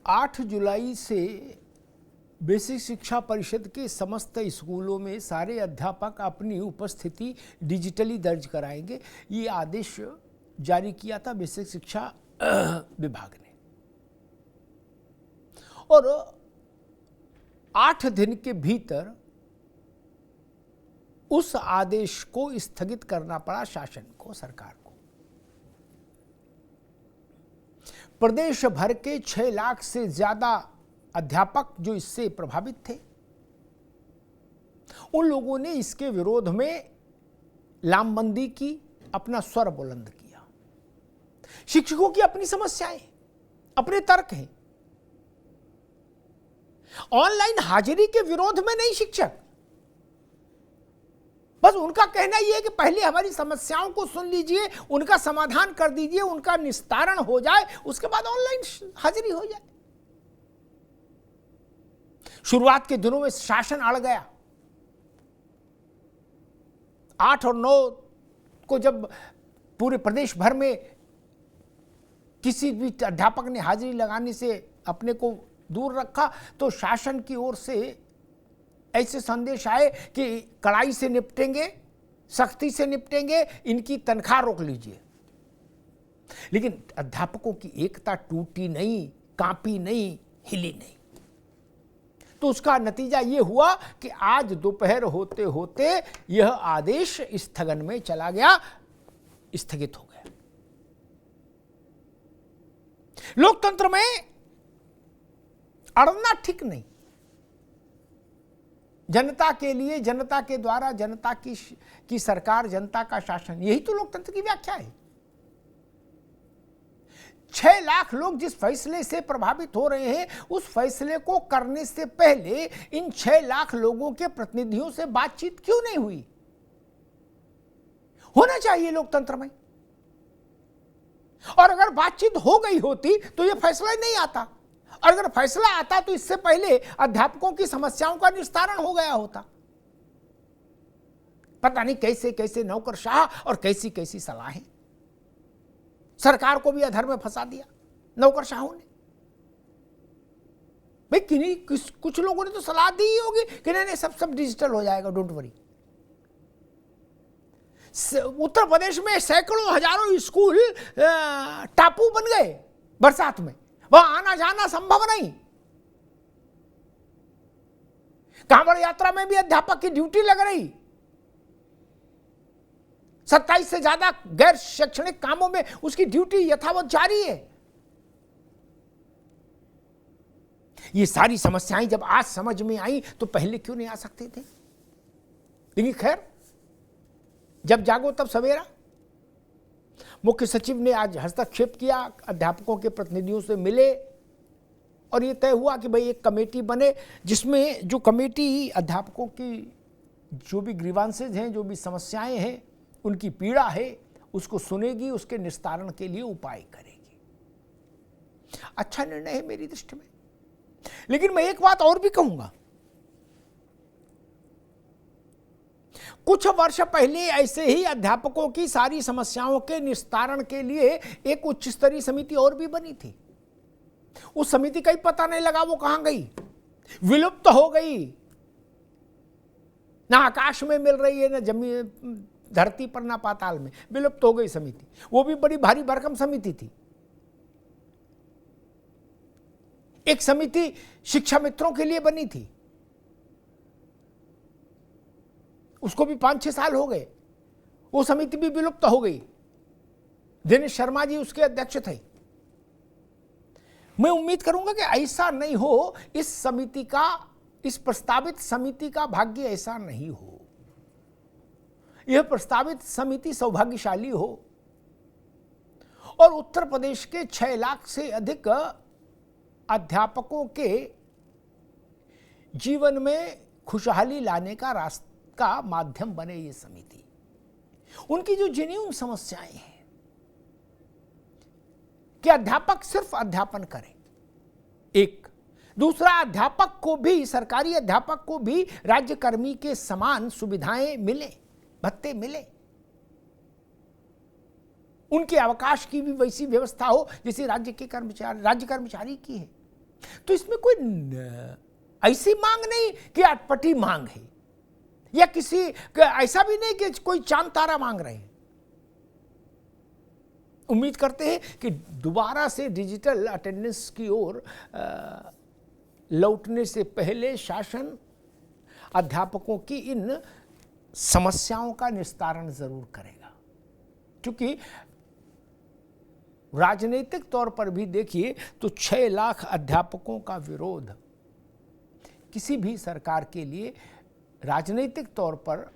8 जुलाई से बेसिक शिक्षा परिषद के समस्त स्कूलों में सारे अध्यापक अपनी उपस्थिति डिजिटली दर्ज कराएंगे। ये आदेश जारी किया था बेसिक शिक्षा विभाग ने, और 8 दिन के भीतर उस आदेश को स्थगित करना पड़ा शासन को, सरकार को। प्रदेश भर के 6 लाख से ज्यादा अध्यापक जो इससे प्रभावित थे, उन लोगों ने इसके विरोध में लामबंदी की, अपना स्वर बुलंद किया। शिक्षकों की अपनी समस्याएं, अपने तर्क हैं। ऑनलाइन हाजिरी के विरोध में नहीं शिक्षक, बस उनका कहना यह है कि पहले हमारी समस्याओं को सुन लीजिए, उनका समाधान कर दीजिए, उनका निस्तारण हो जाए, उसके बाद ऑनलाइन हाजिरी हो जाए। शुरुआत के दिनों में शासन अड़ गया। 8 और 9 को जब पूरे प्रदेश भर में किसी भी अध्यापक ने हाजिरी लगाने से अपने को दूर रखा, तो शासन की ओर से ऐसे संदेश आए कि कड़ाई से निपटेंगे, सख्ती से निपटेंगे, इनकी तनख्वाह रोक लीजिए। लेकिन अध्यापकों की एकता टूटी नहीं, कांपी नहीं, हिली नहीं। तो उसका नतीजा यह हुआ कि आज दोपहर होते होते यह आदेश स्थगन में चला गया, स्थगित हो गया। लोकतंत्र में अड़ना ठीक नहीं। जनता के लिए, जनता के द्वारा, जनता की सरकार, जनता का शासन, यही तो लोकतंत्र की व्याख्या है। 6 लाख लोग जिस फैसले से प्रभावित हो रहे हैं, उस फैसले को करने से पहले इन 6 लाख लोगों के प्रतिनिधियों से बातचीत क्यों नहीं हुई? होना चाहिए लोकतंत्र में। और अगर बातचीत हो गई होती तो यह फैसला नहीं आता, और अगर फैसला आता तो इससे पहले अध्यापकों की समस्याओं का निस्तारण हो गया होता। पता नहीं कैसे कैसे नौकरशाह और कैसी कैसी सलाहें, सरकार को भी अधर में फंसा दिया नौकरशाहों ने। भाई कुछ लोगों ने तो सलाह दी ही होगी कि नहीं सब डिजिटल हो जाएगा, डोंट वरी। उत्तर प्रदेश में सैकड़ों हजारों स्कूल टापू बन गए बरसात में, वहां आना जाना संभव नहीं। कांवड़ यात्रा में भी अध्यापक की ड्यूटी लग रही। 27 से ज्यादा गैर शैक्षणिक कामों में उसकी ड्यूटी यथावत जारी है। ये सारी समस्याएं जब आज समझ में आई तो पहले क्यों नहीं आ सकते थे? लेकिन खैर, जब जागो तब सवेरा। मुख्य सचिव ने आज हस्तक्षेप किया, अध्यापकों के प्रतिनिधियों से मिले, और ये तय हुआ कि भाई एक कमेटी बने, जिसमें जो कमेटी अध्यापकों की जो भी ग्रीवांसेज हैं, जो भी समस्याएं हैं, उनकी पीड़ा है, उसको सुनेगी, उसके निस्तारण के लिए उपाय करेगी। अच्छा निर्णय है मेरी दृष्टि में। लेकिन मैं एक बात और भी कहूंगा, कुछ वर्ष पहले ऐसे ही अध्यापकों की सारी समस्याओं के निस्तारण के लिए एक उच्च स्तरीय समिति और भी बनी थी। उस समिति का ही पता नहीं लगा वो कहां गई, विलुप्त हो गई। ना आकाश में मिल रही है, ना जमीन धरती पर, ना पाताल में, विलुप्त हो गई समिति। वो भी बड़ी भारी भरकम समिति थी। एक समिति शिक्षा मित्रों के लिए बनी थी, उसको भी 5-6 साल हो गए, वो समिति भी विलुप्त हो गई। दिनेश शर्मा जी उसके अध्यक्ष थे। मैं उम्मीद करूंगा कि ऐसा नहीं हो, इस समिति का, इस प्रस्तावित समिति का भाग्य ऐसा नहीं हो। यह प्रस्तावित समिति सौभाग्यशाली हो और उत्तर प्रदेश के 6 लाख से अधिक अध्यापकों के जीवन में खुशहाली लाने का का माध्यम बने ये समिति। उनकी जो जेन्युइन समस्याएं हैं कि अध्यापक सिर्फ अध्यापन करें, एक दूसरा, अध्यापक को भी, सरकारी अध्यापक को भी राज्यकर्मी के समान सुविधाएं मिले, भत्ते मिले, उनके अवकाश की भी वैसी व्यवस्था हो जैसे राज्य कर्मचारी की है। तो इसमें कोई ऐसी मांग नहीं कि अटपटी मांग है, या किसी ऐसा भी नहीं कि कोई चांद तारा मांग रहे हैं। उम्मीद करते हैं कि दोबारा से डिजिटल अटेंडेंस की ओर लौटने से पहले शासन अध्यापकों की इन समस्याओं का निस्तारण जरूर करेगा, क्योंकि राजनीतिक तौर पर भी देखिए तो 6 लाख अध्यापकों का विरोध किसी भी सरकार के लिए राजनीतिक तौर पर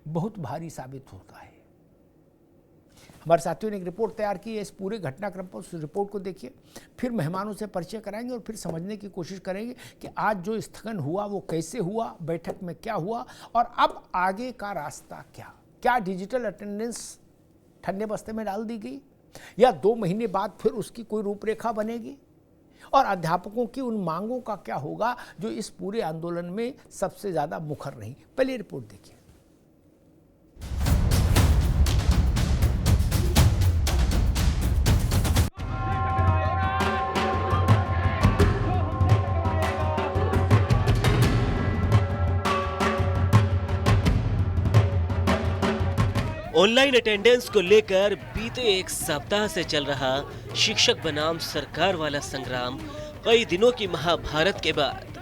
बहुत भारी साबित होता है। हमारे साथियों ने एक रिपोर्ट तैयार की है, इस पूरे घटनाक्रम पर उस रिपोर्ट को देखिए, फिर मेहमानों से परिचय कराएंगे और फिर समझने की कोशिश करेंगे कि आज जो स्थगन हुआ वो कैसे हुआ, बैठक में क्या हुआ और अब आगे का रास्ता क्या डिजिटल अटेंडेंस ठन्डे बस्ते में डाल दी गई या 2 महीने बाद फिर उसकी कोई रूपरेखा बनेगी, और अध्यापकों की उन मांगों का क्या होगा जो इस पूरे आंदोलन में सबसे ज्यादा मुखर रही। पहले रिपोर्ट देखिए। ऑनलाइन अटेंडेंस को लेकर बीते 1 सप्ताह से चल रहा शिक्षक बनाम सरकार वाला संग्राम कई दिनों की महाभारत के बाद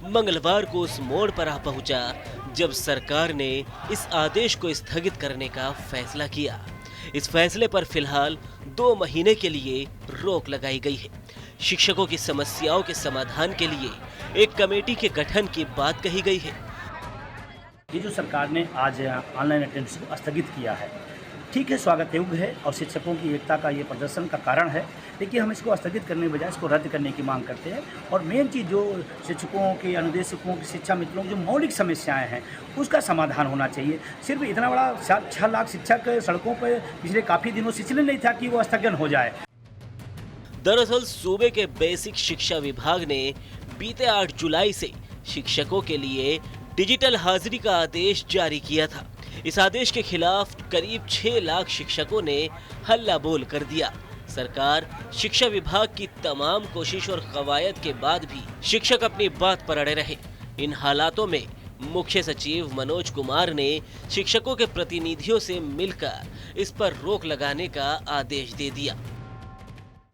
मंगलवार को उस मोड़ पर आ पहुंचा जब सरकार ने इस आदेश को स्थगित करने का फैसला किया। इस फैसले पर फिलहाल 2 महीने के लिए रोक लगाई गई है। शिक्षकों की समस्याओं के समाधान के लिए एक कमेटी के गठन की बात कही गई है। ये जो सरकार ने आज ऑनलाइन अटेंडेंस को स्थगित किया है, ठीक है, स्वागत योग्य है और शिक्षकों की एकता का ये प्रदर्शन का कारण है, लेकिन हम इसको स्थगित करने के बजाय इसको रद्द करने की मांग करते हैं। और मेन चीज़ जो शिक्षकों के, अनुदेशकों की, शिक्षा मित्रों की जो मौलिक समस्याएं हैं उसका समाधान होना चाहिए। सिर्फ इतना बड़ा 6 लाख शिक्षक सड़कों पर पिछले काफ़ी दिनों से इसलिए नहीं था कि वो स्थगन हो जाए। दरअसल सूबे के बेसिक शिक्षा विभाग ने बीते 8 जुलाई से शिक्षकों के लिए डिजिटल हाजिरी का आदेश जारी किया था। इस आदेश के खिलाफ करीब 6 लाख शिक्षकों ने हल्ला बोल कर दिया। सरकार, शिक्षा विभाग की तमाम कोशिश और कवायद के बाद भी शिक्षक अपनी बात पर अड़े रहे। इन हालातों में मुख्य सचिव मनोज कुमार ने शिक्षकों के प्रतिनिधियों से मिलकर इस पर रोक लगाने का आदेश दे दिया।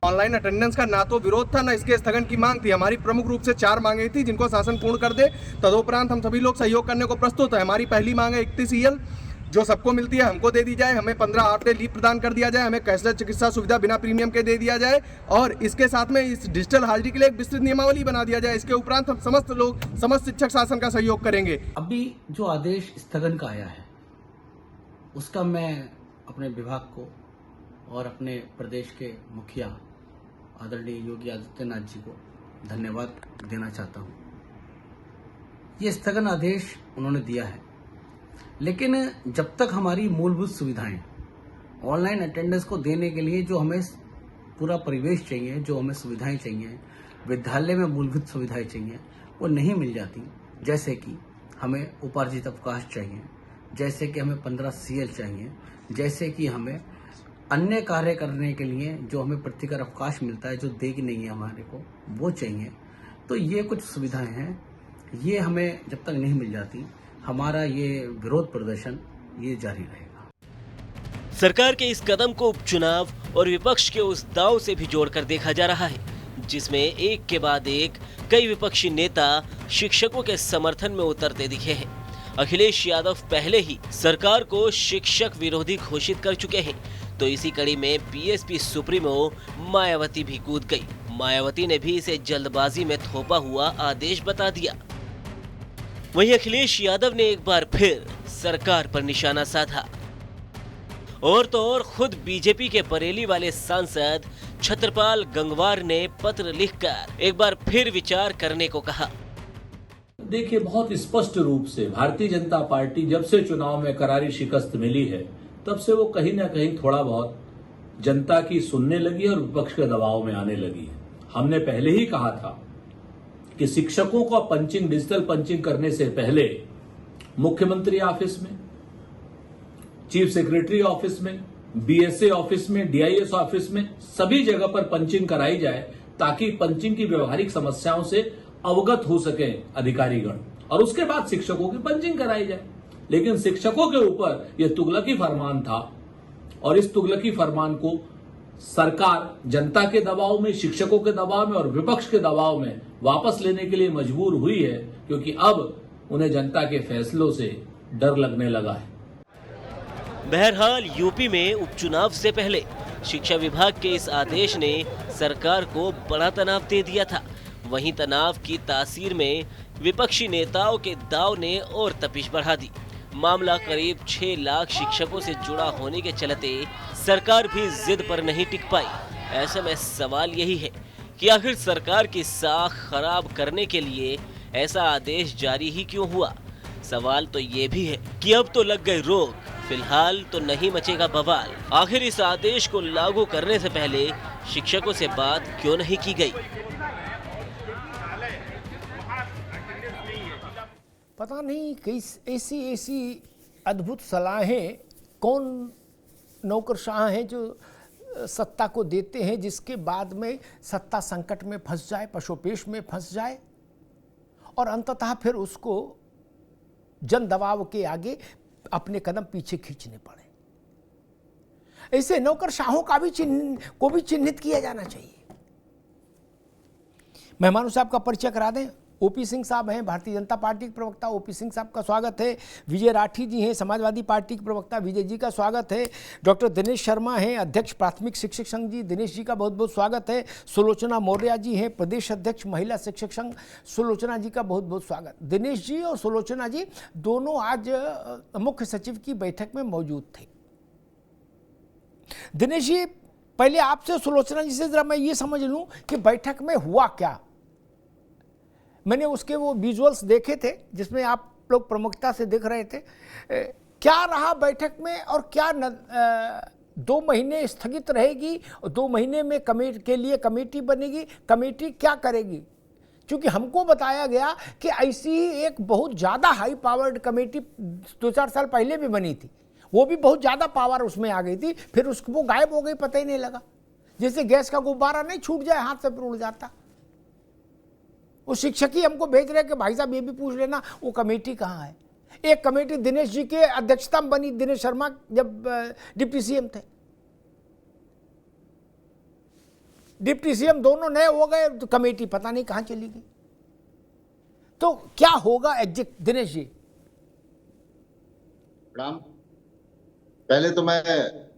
ऑनलाइन अटेंडेंस का ना तो विरोध था, ना इसके स्थगन की मांग थी। हमारी प्रमुख रूप से 4 मांगे थी जिनको शासन पूर्ण कर दे। तदोपरांत हम सभी लोग सहयोग करने को प्रस्तुत है। हमारी पहली मांग है 31 EL जो सबको मिलती है हमको दे दी जाए। हमें 15 हफ्ते लीव प्रदान कर दिया जाए। हमें कैशलेस चिकित्सा सुविधा बिना प्रीमियम के दे दिया जाए और इसके साथ में इस डिजिटल हाजिरी के लिए एक विस्तृत नियमावली बना दिया जाए। इसके उपरांत हम समस्त शिक्षक शासन का सहयोग करेंगे। अभी जो आदेश स्थगन का आया है उसका मैं अपने विभाग को और अपने प्रदेश के मुखिया आदरणीय योगी आदित्यनाथ जी को धन्यवाद देना चाहता हूं। ये स्थगन आदेश उन्होंने दिया है, लेकिन जब तक हमारी मूलभूत सुविधाएं ऑनलाइन अटेंडेंस को देने के लिए जो हमें पूरा परिवेश चाहिए, जो हमें सुविधाएं चाहिए, विद्यालय में मूलभूत सुविधाएं चाहिए, वो नहीं मिल जाती। जैसे कि हमें उपार्जित अवकाश चाहिए, जैसे कि हमें 15 CL चाहिए, जैसे कि हमें अन्य कार्य करने के लिए जो हमें प्रतिकर अवकाश मिलता है, जो देगी नहीं है हमारे को, वो चाहिए। तो ये कुछ सुविधाएं हैं, ये हमें जब तक नहीं मिल जाती हमारा ये विरोध प्रदर्शन ये जारी रहेगा। सरकार के इस कदम को उपचुनाव और विपक्ष के उस दांव से भी जोड़कर देखा जा रहा है, जिसमें एक के बाद एक कई विपक्षी नेता शिक्षकों के समर्थन में उतरते दिखे हैं। अखिलेश यादव पहले ही सरकार को शिक्षक विरोधी घोषित कर चुके हैं, तो इसी कड़ी में बीएसपी सुप्रीमो मायावती भी कूद गई। मायावती ने भी इसे जल्दबाजी में थोपा हुआ आदेश बता दिया। वहीं अखिलेश यादव ने एक बार फिर सरकार पर निशाना साधा और तो और खुद बीजेपी के बरेली वाले सांसद छत्रपाल गंगवार ने पत्र लिखकर एक बार फिर विचार करने को कहा। देखिए, बहुत स्पष्ट रूप से भारतीय जनता पार्टी जब से चुनाव में करारी शिकस्त मिली है तब से वो कहीं ना कहीं थोड़ा बहुत जनता की सुनने लगी और विपक्ष के दबाव में आने लगी है। हमने पहले ही कहा था कि शिक्षकों को पंचिंग, डिजिटल पंचिंग करने से पहले मुख्यमंत्री ऑफिस में, चीफ सेक्रेटरी ऑफिस में, BSA ऑफिस में, DIS ऑफिस में, सभी जगह पर पंचिंग कराई जाए ताकि पंचिंग की व्यवहारिक समस्याओं से अवगत हो सके अधिकारीगण, और उसके बाद शिक्षकों की पंचिंग कराई जाए। लेकिन शिक्षकों के ऊपर यह तुगलकी फरमान था, और इस तुगलकी फरमान को सरकार जनता के दबाव में, शिक्षकों के दबाव में और विपक्ष के दबाव में वापस लेने के लिए मजबूर हुई है, क्योंकि अब उन्हें जनता के फैसलों से डर लगने लगा है। बहरहाल यूपी में उपचुनाव से पहले शिक्षा विभाग के इस आदेश ने सरकार को बड़ा तनाव दे दिया था। वहीं तनाव की तासीर में विपक्षी नेताओं के दांव ने और तपिश बढ़ा दी। मामला करीब 6 लाख शिक्षकों से जुड़ा होने के चलते सरकार भी जिद पर नहीं टिक पाई। ऐसे में सवाल यही है कि आखिर सरकार की साख खराब करने के लिए ऐसा आदेश जारी ही क्यों हुआ। सवाल तो ये भी है कि अब तो लग गई रोक, फिलहाल तो नहीं मचेगा बवाल। आखिर इस आदेश को लागू करने से पहले शिक्षकों से बात क्यों नहीं की गई? पता नहीं कई ऐसी अद्भुत सलाहें कौन नौकरशाह हैं जो सत्ता को देते हैं, जिसके बाद में सत्ता संकट में फंस जाए, पशोपेश में फंस जाए और अंततः फिर उसको जन दबाव के आगे अपने कदम पीछे खींचने पड़े। ऐसे नौकरशाहों का भी चिन्हित किया जाना चाहिए। मेहमानों साहब का परिचय करा दें। ओपी सिंह साहब हैं, भारतीय जनता पार्टी के प्रवक्ता। ओपी सिंह साहब का स्वागत है। विजय राठी जी हैं, समाजवादी पार्टी के प्रवक्ता। विजय जी का स्वागत है। डॉक्टर दिनेश शर्मा हैं, अध्यक्ष प्राथमिक शिक्षक संघ जी। दिनेश जी का बहुत बहुत स्वागत है। सुलोचना मौर्य जी हैं, प्रदेश अध्यक्ष महिला शिक्षक संघ। सुलोचना जी का बहुत बहुत स्वागत। दिनेश जी और सुलोचना जी दोनों आज मुख्य सचिव की बैठक में मौजूद थे। दिनेश जी, पहले आपसे, सुलोचना जी से जरा मैं ये समझ लूं कि बैठक में हुआ क्या। मैंने उसके वो विजुअल्स देखे थे जिसमें आप लोग प्रमुखता से दिख रहे थे। क्या रहा बैठक में और क्या 2 महीने स्थगित रहेगी, 2 महीने में के लिए कमेटी बनेगी, कमेटी क्या करेगी? क्योंकि हमको बताया गया कि ऐसी ही एक बहुत ज़्यादा हाई पावर्ड कमेटी 2-4 साल पहले भी बनी थी, वो भी बहुत ज़्यादा पावर उसमें आ गई थी, फिर वो गायब हो गई, पता ही नहीं लगा। जैसे गैस का गुब्बारा नहीं छूट जाए हाथ से, फिर उड़ जाता। वो शिक्षक ही हमको भेज रहे कि भाई साहब ये भी पूछ लेना वो कमेटी कहाँ है। एक कमेटी दिनेश जी के अध्यक्षता में बनी, दिनेश शर्मा जब डिप्टी सीएम थे। डिप्टी सीएम दोनों नए हो गए तो कमेटी पता नहीं कहाँ चली गई। तो क्या होगा एग्जैक्ट, दिनेश जी? राम, पहले तो मैं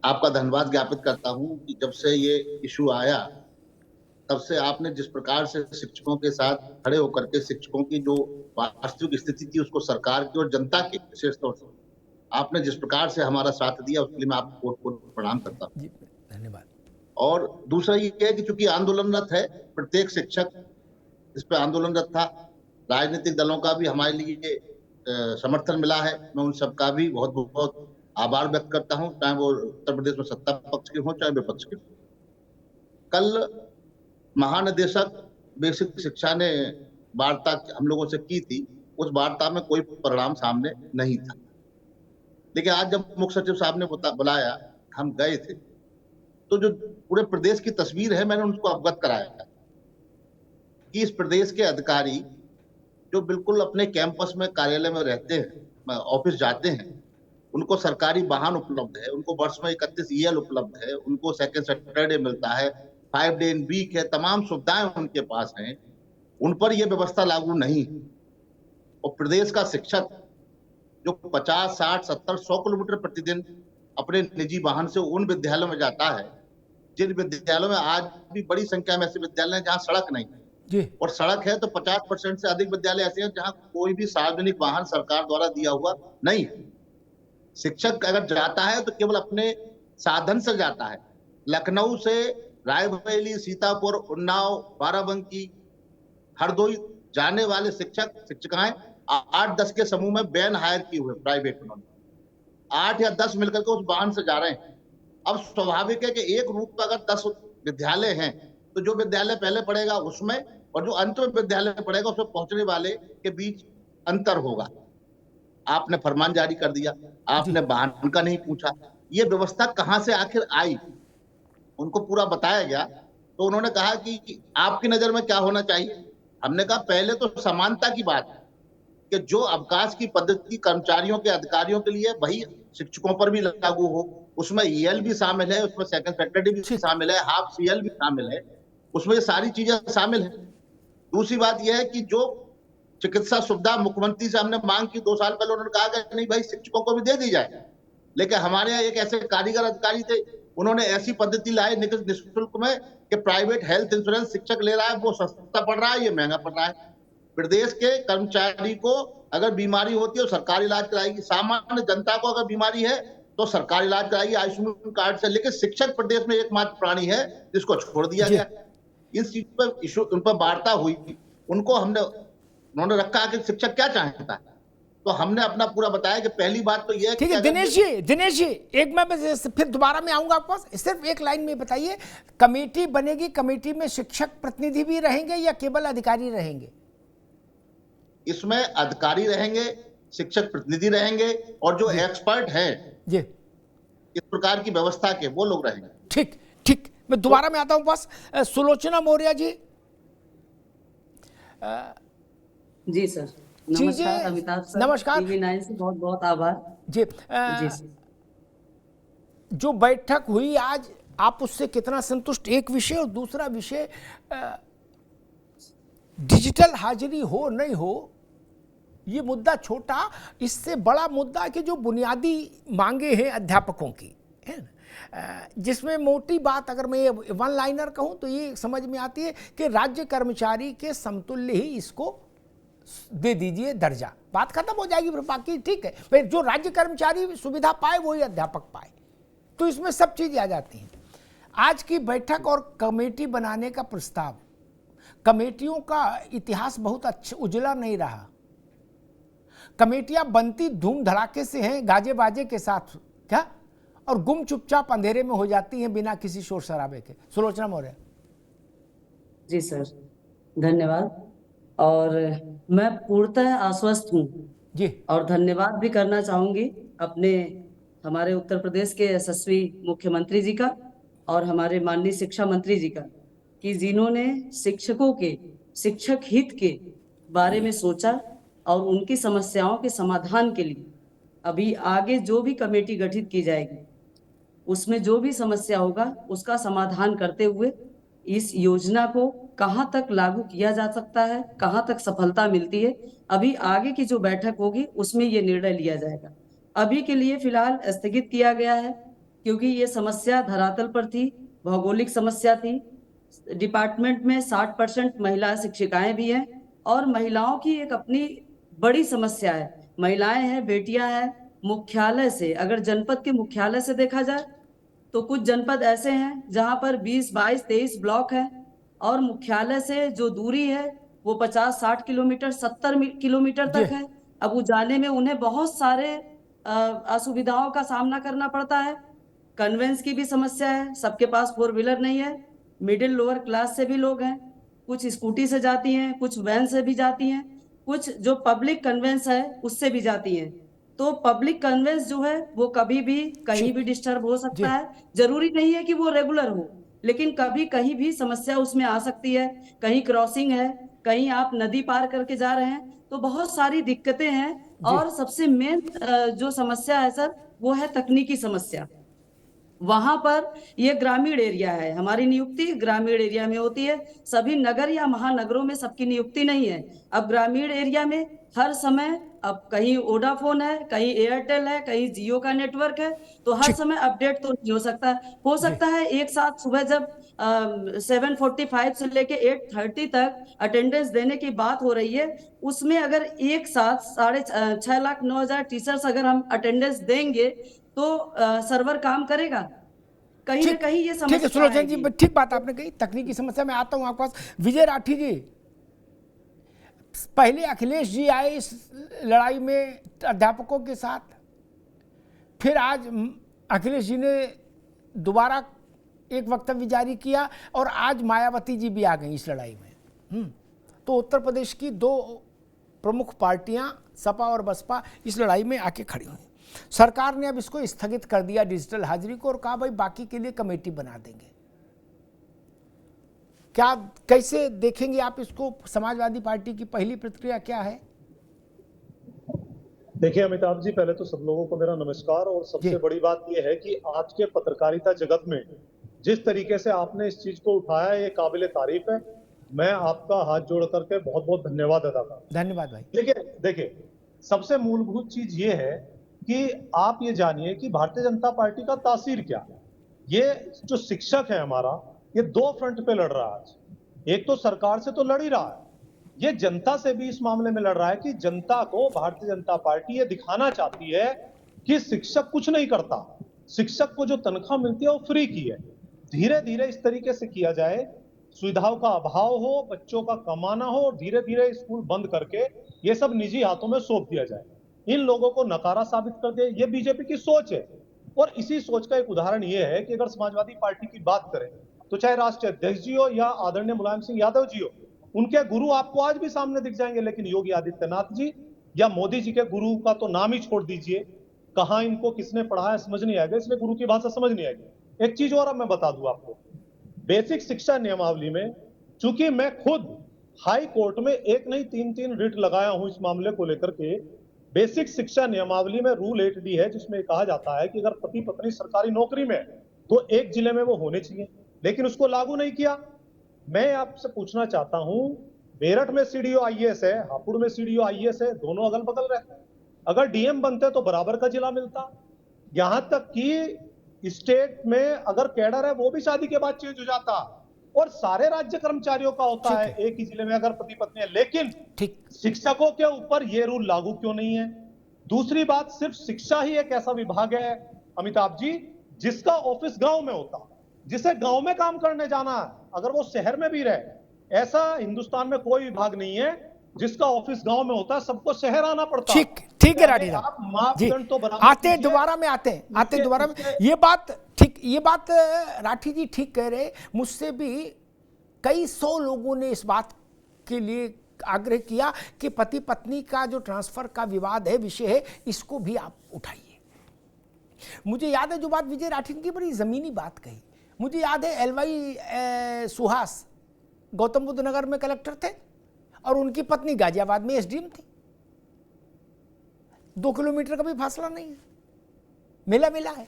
आपका धन्यवाद ज्ञापित करता हूं कि जब से ये इशू आया तब से आपने जिस प्रकार से शिक्षकों के साथ खड़े होकर के शिक्षकों की जो वास्तविक स्थिति थी उसको सरकार की और जनता की विशेष तौर से आपने जिस प्रकार से हमारा साथ दिया, उसके लिए मैं आपको प्रणाम करता हूँ। धन्यवाद। और दूसरा ये है कि चूंकि आंदोलनरत है, प्रत्येक शिक्षक इस पर आंदोलनरत था, राजनीतिक दलों का भी हमारे लिए समर्थन मिला है। मैं उन सबका भी बहुत बहुत आभार व्यक्त करता हूँ, चाहे वो उत्तर प्रदेश में सत्ता पक्ष के हों चाहे विपक्ष के। कल महानिदेशक बेसिक शिक्षा ने वार्ता हम लोगों से की थी, उस वार्ता में कोई परिणाम सामने नहीं था। लेकिन आज जब मुख्य सचिव साहब ने बुलाया, हम गए थे, तो जो पूरे प्रदेश की तस्वीर है मैंने उनको अवगत कराया कि इस प्रदेश के अधिकारी जो बिल्कुल अपने कैंपस में, कार्यालय में रहते हैं, ऑफिस जाते हैं, उनको सरकारी वाहन उपलब्ध है, उनको वर्ष में 31 EL उपलब्ध है, उनको सेकंड सैटरडे मिलता है, 5 डे इन वीक है, तमाम सुविधाएं उनके पास हैं, उन पर यह व्यवस्था लागू नहीं। और प्रदेश का शिक्षक जो 50, 60, 70, 100 किलोमीटर प्रतिदिन अपने निजी वाहन से उन विद्यालयों में जाता है जिन विद्यालयों में आज भी बड़ी संख्या में ऐसे विद्यालय हैं जहां सड़क नहीं है, और सड़क है तो 50% से अधिक विद्यालय ऐसे हैं जहां कोई भी सार्वजनिक वाहन सरकार द्वारा दिया हुआ नहीं है। शिक्षक अगर जाता है तो केवल अपने साधन से जाता है। लखनऊ से रायबरेली, सीतापुर, उन्नाव, बाराबंकी, हरदोई जाने वाले शिक्षिकाएं 8-10 के समूह में वैन हायर किए हुए प्राइवेट, उन्होंने 8 या 10 मिलकर के उस वाहन से जा रहे हैं। अब स्वाभाविक है कि एक रूट पर अगर 10 विद्यालय हैं तो जो विद्यालय पहले पढ़ेगा उसमें और जो अंत में विद्यालय पढ़ेगा उसमें पहुंचने वाले के बीच अंतर होगा। आपने फरमान जारी कर दिया, आपने वाहन का नहीं पूछा, ये व्यवस्था कहां से आखिर आई? उनको पूरा बताया गया तो उन्होंने कहा कि आपकी नजर में क्या होना चाहिए। हमने कहा पहले तो समानता की बात है कि जो अवकाश की पद्धति कर्मचारियों के अधिकारियों के लिए वही शिक्षकों पर भी लागू हो। उसमें ईएल भी शामिल है, उसमें सेकंड फैकल्टी भी ठीक। शामिल है, हाफ सीएल भी शामिल है, उसमें ये सारी चीजें शामिल है। दूसरी बात यह है कि जो चिकित्सा सुविधा मुख्यमंत्री से हमने मांग की 2 साल पहले, उन्होंने कहा कि नहीं भाई शिक्षकों को भी दे दी जाए। लेकिन हमारे यहाँ एक ऐसे कारीगर अधिकारी थे, उन्होंने ऐसी पद्धति लाई निःशुल्क में कि प्राइवेट हेल्थ इंश्योरेंस शिक्षक ले रहा है, वो सस्ता पड़ रहा है, ये महंगा पड़ रहा है। प्रदेश के कर्मचारी को अगर बीमारी होती है तो सरकारी इलाज कराएगी, सामान्य जनता को अगर बीमारी है तो सरकारी इलाज कराएगी आयुष्मान कार्ड से। लेकिन शिक्षक प्रदेश में एकमात्र प्राणी है जिसको छोड़ दिया गया। इस चीज पर इशू, उन पर वार्ता हुई, उनको उन्होंने रखा कि शिक्षक क्या चाहता है, तो हमने अपना पूरा बताया कि पहली बात तो यह है ठीक है दिनेश जी एक मैं फिर दोबारा मैं आऊंगा आपके पास। सिर्फ एक लाइन में बताइए, कमेटी बनेगी, कमेटी में शिक्षक प्रतिनिधि भी रहेंगे या केवल अधिकारी रहेंगे? इसमें अधिकारी रहेंगे, शिक्षक प्रतिनिधि रहेंगे और जो एक्सपर्ट हैं जी इस प्रकार की व्यवस्था के, वो लोग रहेंगे। ठीक ठीक, मैं दोबारा में आता हूं बस। सुलोचना मौर्य जी। जी सर, नमस्कार अमिताभ सर। नमस्कार। TV9 से बहुत बहुत आभार जी जी सर। जो बैठक हुई आज, आप उससे कितना संतुष्ट? एक विषय, और दूसरा विषय डिजिटल हाजिरी हो नहीं हो, ये मुद्दा छोटा, इससे बड़ा मुद्दा कि जो बुनियादी मांगे हैं अध्यापकों की, है ना, जिसमें मोटी बात अगर मैं वन लाइनर कहूँ तो ये समझ में आती है कि राज्य कर्मचारी के समतुल्य ही इसको दे दीजिए दर्जा, बात खत्म हो जाएगी। फिर बाकी ठीक है, फिर जो राज्य कर्मचारी सुविधा पाए वही अध्यापक पाए, तो इसमें सब चीज़ें आ जाती हैं। आज की बैठक और कमेटी बनाने का प्रस्ताव, कमेटियों का इतिहास बहुत अच्छा उजला नहीं रहा। कमेटियां बनती धूम धड़ाके से हैं, गाजे बाजे के साथ क्या, और गुम चुपचाप अंधेरे में हो जाती हैं बिना किसी शोर शराबे के। सुलोचना मौर्य जी सर, धन्यवाद। और मैं पूर्णतः आश्वस्त हूँ जी, और धन्यवाद भी करना चाहूंगी अपने हमारे उत्तर प्रदेश के यशस्वी मुख्यमंत्री जी का और हमारे माननीय शिक्षा मंत्री जी का, कि जिन्होंने शिक्षकों के शिक्षक हित के बारे में सोचा और उनकी समस्याओं के समाधान के लिए अभी आगे जो भी कमेटी गठित की जाएगी उसमें जो भी समस्या होगा उसका समाधान करते हुए इस योजना को कहाँ तक लागू किया जा सकता है, कहाँ तक सफलता मिलती है, अभी आगे की जो बैठक होगी उसमें ये निर्णय लिया जाएगा। अभी के लिए फिलहाल स्थगित किया गया है क्योंकि ये समस्या धरातल पर थी, भौगोलिक समस्या थी। डिपार्टमेंट में 60% महिला शिक्षिकाएं भी हैं और महिलाओं की एक अपनी बड़ी समस्या है, महिलाएं हैं, बेटियां हैं। मुख्यालय से, अगर जनपद के मुख्यालय से देखा जाए तो कुछ जनपद ऐसे हैं जहां पर 20, 22, 23 ब्लॉक हैं और मुख्यालय से जो दूरी है वो 50, 60 किलोमीटर, 70 किलोमीटर तक है। अब वो जाने में उन्हें बहुत सारे असुविधाओं का सामना करना पड़ता है। कन्वेंस की भी समस्या है, सबके पास 4 व्हीलर नहीं है। मिडिल लोअर क्लास से भी लोग हैं, कुछ स्कूटी से जाती हैं, कुछ वैन से भी जाती हैं, कुछ जो पब्लिक कन्वेंस है उससे भी जाती हैं। तो पब्लिक कन्वेंस जो है वो कभी भी कहीं भी डिस्टर्ब हो सकता है। जरूरी नहीं है कि वो रेगुलर हो, लेकिन कभी कहीं भी समस्या उसमें आ सकती है। कहीं क्रॉसिंग है, कहीं आप नदी पार करके जा रहे हैं, तो बहुत सारी दिक्कतें हैं। और सबसे मेन जो समस्या है सर वो है तकनीकी समस्या। वहां पर ये ग्रामीण एरिया है, हमारी नियुक्ति ग्रामीण एरिया में होती है, सभी नगर या महानगरों में सबकी नियुक्ति नहीं है। अब ग्रामीण एरिया में हर समय, अब कहीं वोडाफोन है, कहीं एयरटेल है, कहीं जियो का नेटवर्क है, तो हर समय अपडेट तो नहीं हो सकता है एक साथ सुबह जब 7:45 से लेके 8:30 तक अटेंडेंस देने की बात हो रही है, उसमें अगर एक साथ 6,09,000 टीचर्स अगर हम अटेंडेंस देंगे तो सर्वर काम करेगा? कहीं ना कहीं ये समस्या। ठीक है सुलोचना जी, ठीक बात आपने कही, तकनीकी समस्या में आता हूं आपके पास। विजय राठी जी, पहले अखिलेश जी आए इस लड़ाई में अध्यापकों के साथ, फिर आज अखिलेश जी ने दोबारा एक वक्तव्य जारी किया और आज मायावती जी भी आ गई इस लड़ाई में। तो उत्तर प्रदेश की 2 प्रमुख पार्टियां सपा और बसपा इस लड़ाई में आके खड़ी हुई। सरकार ने अब इसको स्थगित कर दिया डिजिटल हाजिरी को और कहा भाई बाकी के लिए कमेटी बना देंगे। क्या कैसे देखेंगे आप इसको? समाजवादी पार्टी की पहली प्रतिक्रिया क्या है? देखिए अमिताभ जी, पहले तो सब लोगों को मेरा नमस्कार। और सबसे बड़ी बात यह है कि आज के पत्रकारिता जगत में जिस तरीके से आपने इस चीज को उठाया, ये काबिले तारीफ है। मैं आपका हाथ जोड़ करके बहुत बहुत धन्यवाद अदा करता हूं। धन्यवाद भाई। देखिए सबसे मूलभूत चीज ये है कि आप ये जानिए कि भारतीय जनता पार्टी का तासीर क्या है। ये जो शिक्षक है हमारा, ये दो फ्रंट पे लड़ रहा है आज। एक तो सरकार से तो लड़ ही रहा है, ये जनता से भी इस मामले में लड़ रहा है कि जनता को भारतीय जनता पार्टी ये दिखाना चाहती है कि शिक्षक कुछ नहीं करता, शिक्षक को जो तनख्वाह मिलती है वो फ्री की है। धीरे धीरे इस तरीके से किया जाए, सुविधाओं का अभाव हो, बच्चों का कमाना हो, और धीरे धीरे स्कूल बंद करके ये सब निजी हाथों में सौंप दिया जाए, इन लोगों को नकारा साबित कर दे। ये बीजेपी की सोच है। और इसी सोच का एक उदाहरण ये है कि अगर समाजवादी पार्टी की बात करें तो चाहे राष्ट्रीय अध्यक्ष जी हो या आदरणीय मुलायम सिंह यादव जी हो, उनके गुरु आपको आज भी सामने दिख जाएंगे। लेकिन योगी आदित्यनाथ जी या मोदी जी के गुरु का तो नाम ही छोड़ दीजिए, कहां इनको किसने पढ़ाया समझ नहीं आएगा, इसलिए गुरु की भाषा समझ नहीं आएगी। एक चीज और अब मैं बता दूं आपको, बेसिक शिक्षा नियमावली में, चूंकि मैं खुद हाई कोर्ट में एक नहीं 3 रिट लगाया हूं इस मामले को लेकर के, बेसिक शिक्षा नियमावली में रूल 8D है जिसमें कहा जाता है कि अगर पति पत्नी सरकारी नौकरी में है तो एक जिले में वो होने चाहिए, लेकिन उसको लागू नहीं किया। मैं आपसे पूछना चाहता हूं, मेरठ में सीडीओ आईएएस है, हापुड़ में सीडीओ आईएएस है, दोनों अगल बगल रहते हैं। अगर डीएम बनते तो बराबर का जिला मिलता। यहां तक कि स्टेट में अगर कैडर है वो भी शादी के बाद चेंज हो जाता, और सारे राज्य कर्मचारियों का होता है एक ही जिले में अगर पति पत्नी है। लेकिन शिक्षकों के ऊपर ये रूल लागू क्यों नहीं है? दूसरी बात, सिर्फ शिक्षा ही एक ऐसा विभाग है अमिताभ जी जिसका ऑफिस गांव में होता, जिसे गांव में काम करने जाना है अगर वो शहर में भी रहे, ऐसा हिंदुस्तान में कोई विभाग नहीं है जिसका ऑफिस गांव में होता है, सबको शहर आना पड़ता। ठीक है राठी साहब जी, आते दोबारा में आते दोबारा में। ये बात राठी जी ठीक कह रहे। मुझसे भी कई 100 लोगों ने इस बात के लिए आग्रह किया कि पति पत्नी का जो ट्रांसफर का विवाद है, विषय है, इसको भी आप उठाइए। मुझे याद है जो बात विजय राठी की बड़ी जमीनी बात कही, मुझे याद है LY सुहास गौतम बुद्ध नगर में कलेक्टर थे और उनकी पत्नी गाजियाबाद में SDM थी। 2 किलोमीटर का भी फासला नहीं है, मिला है।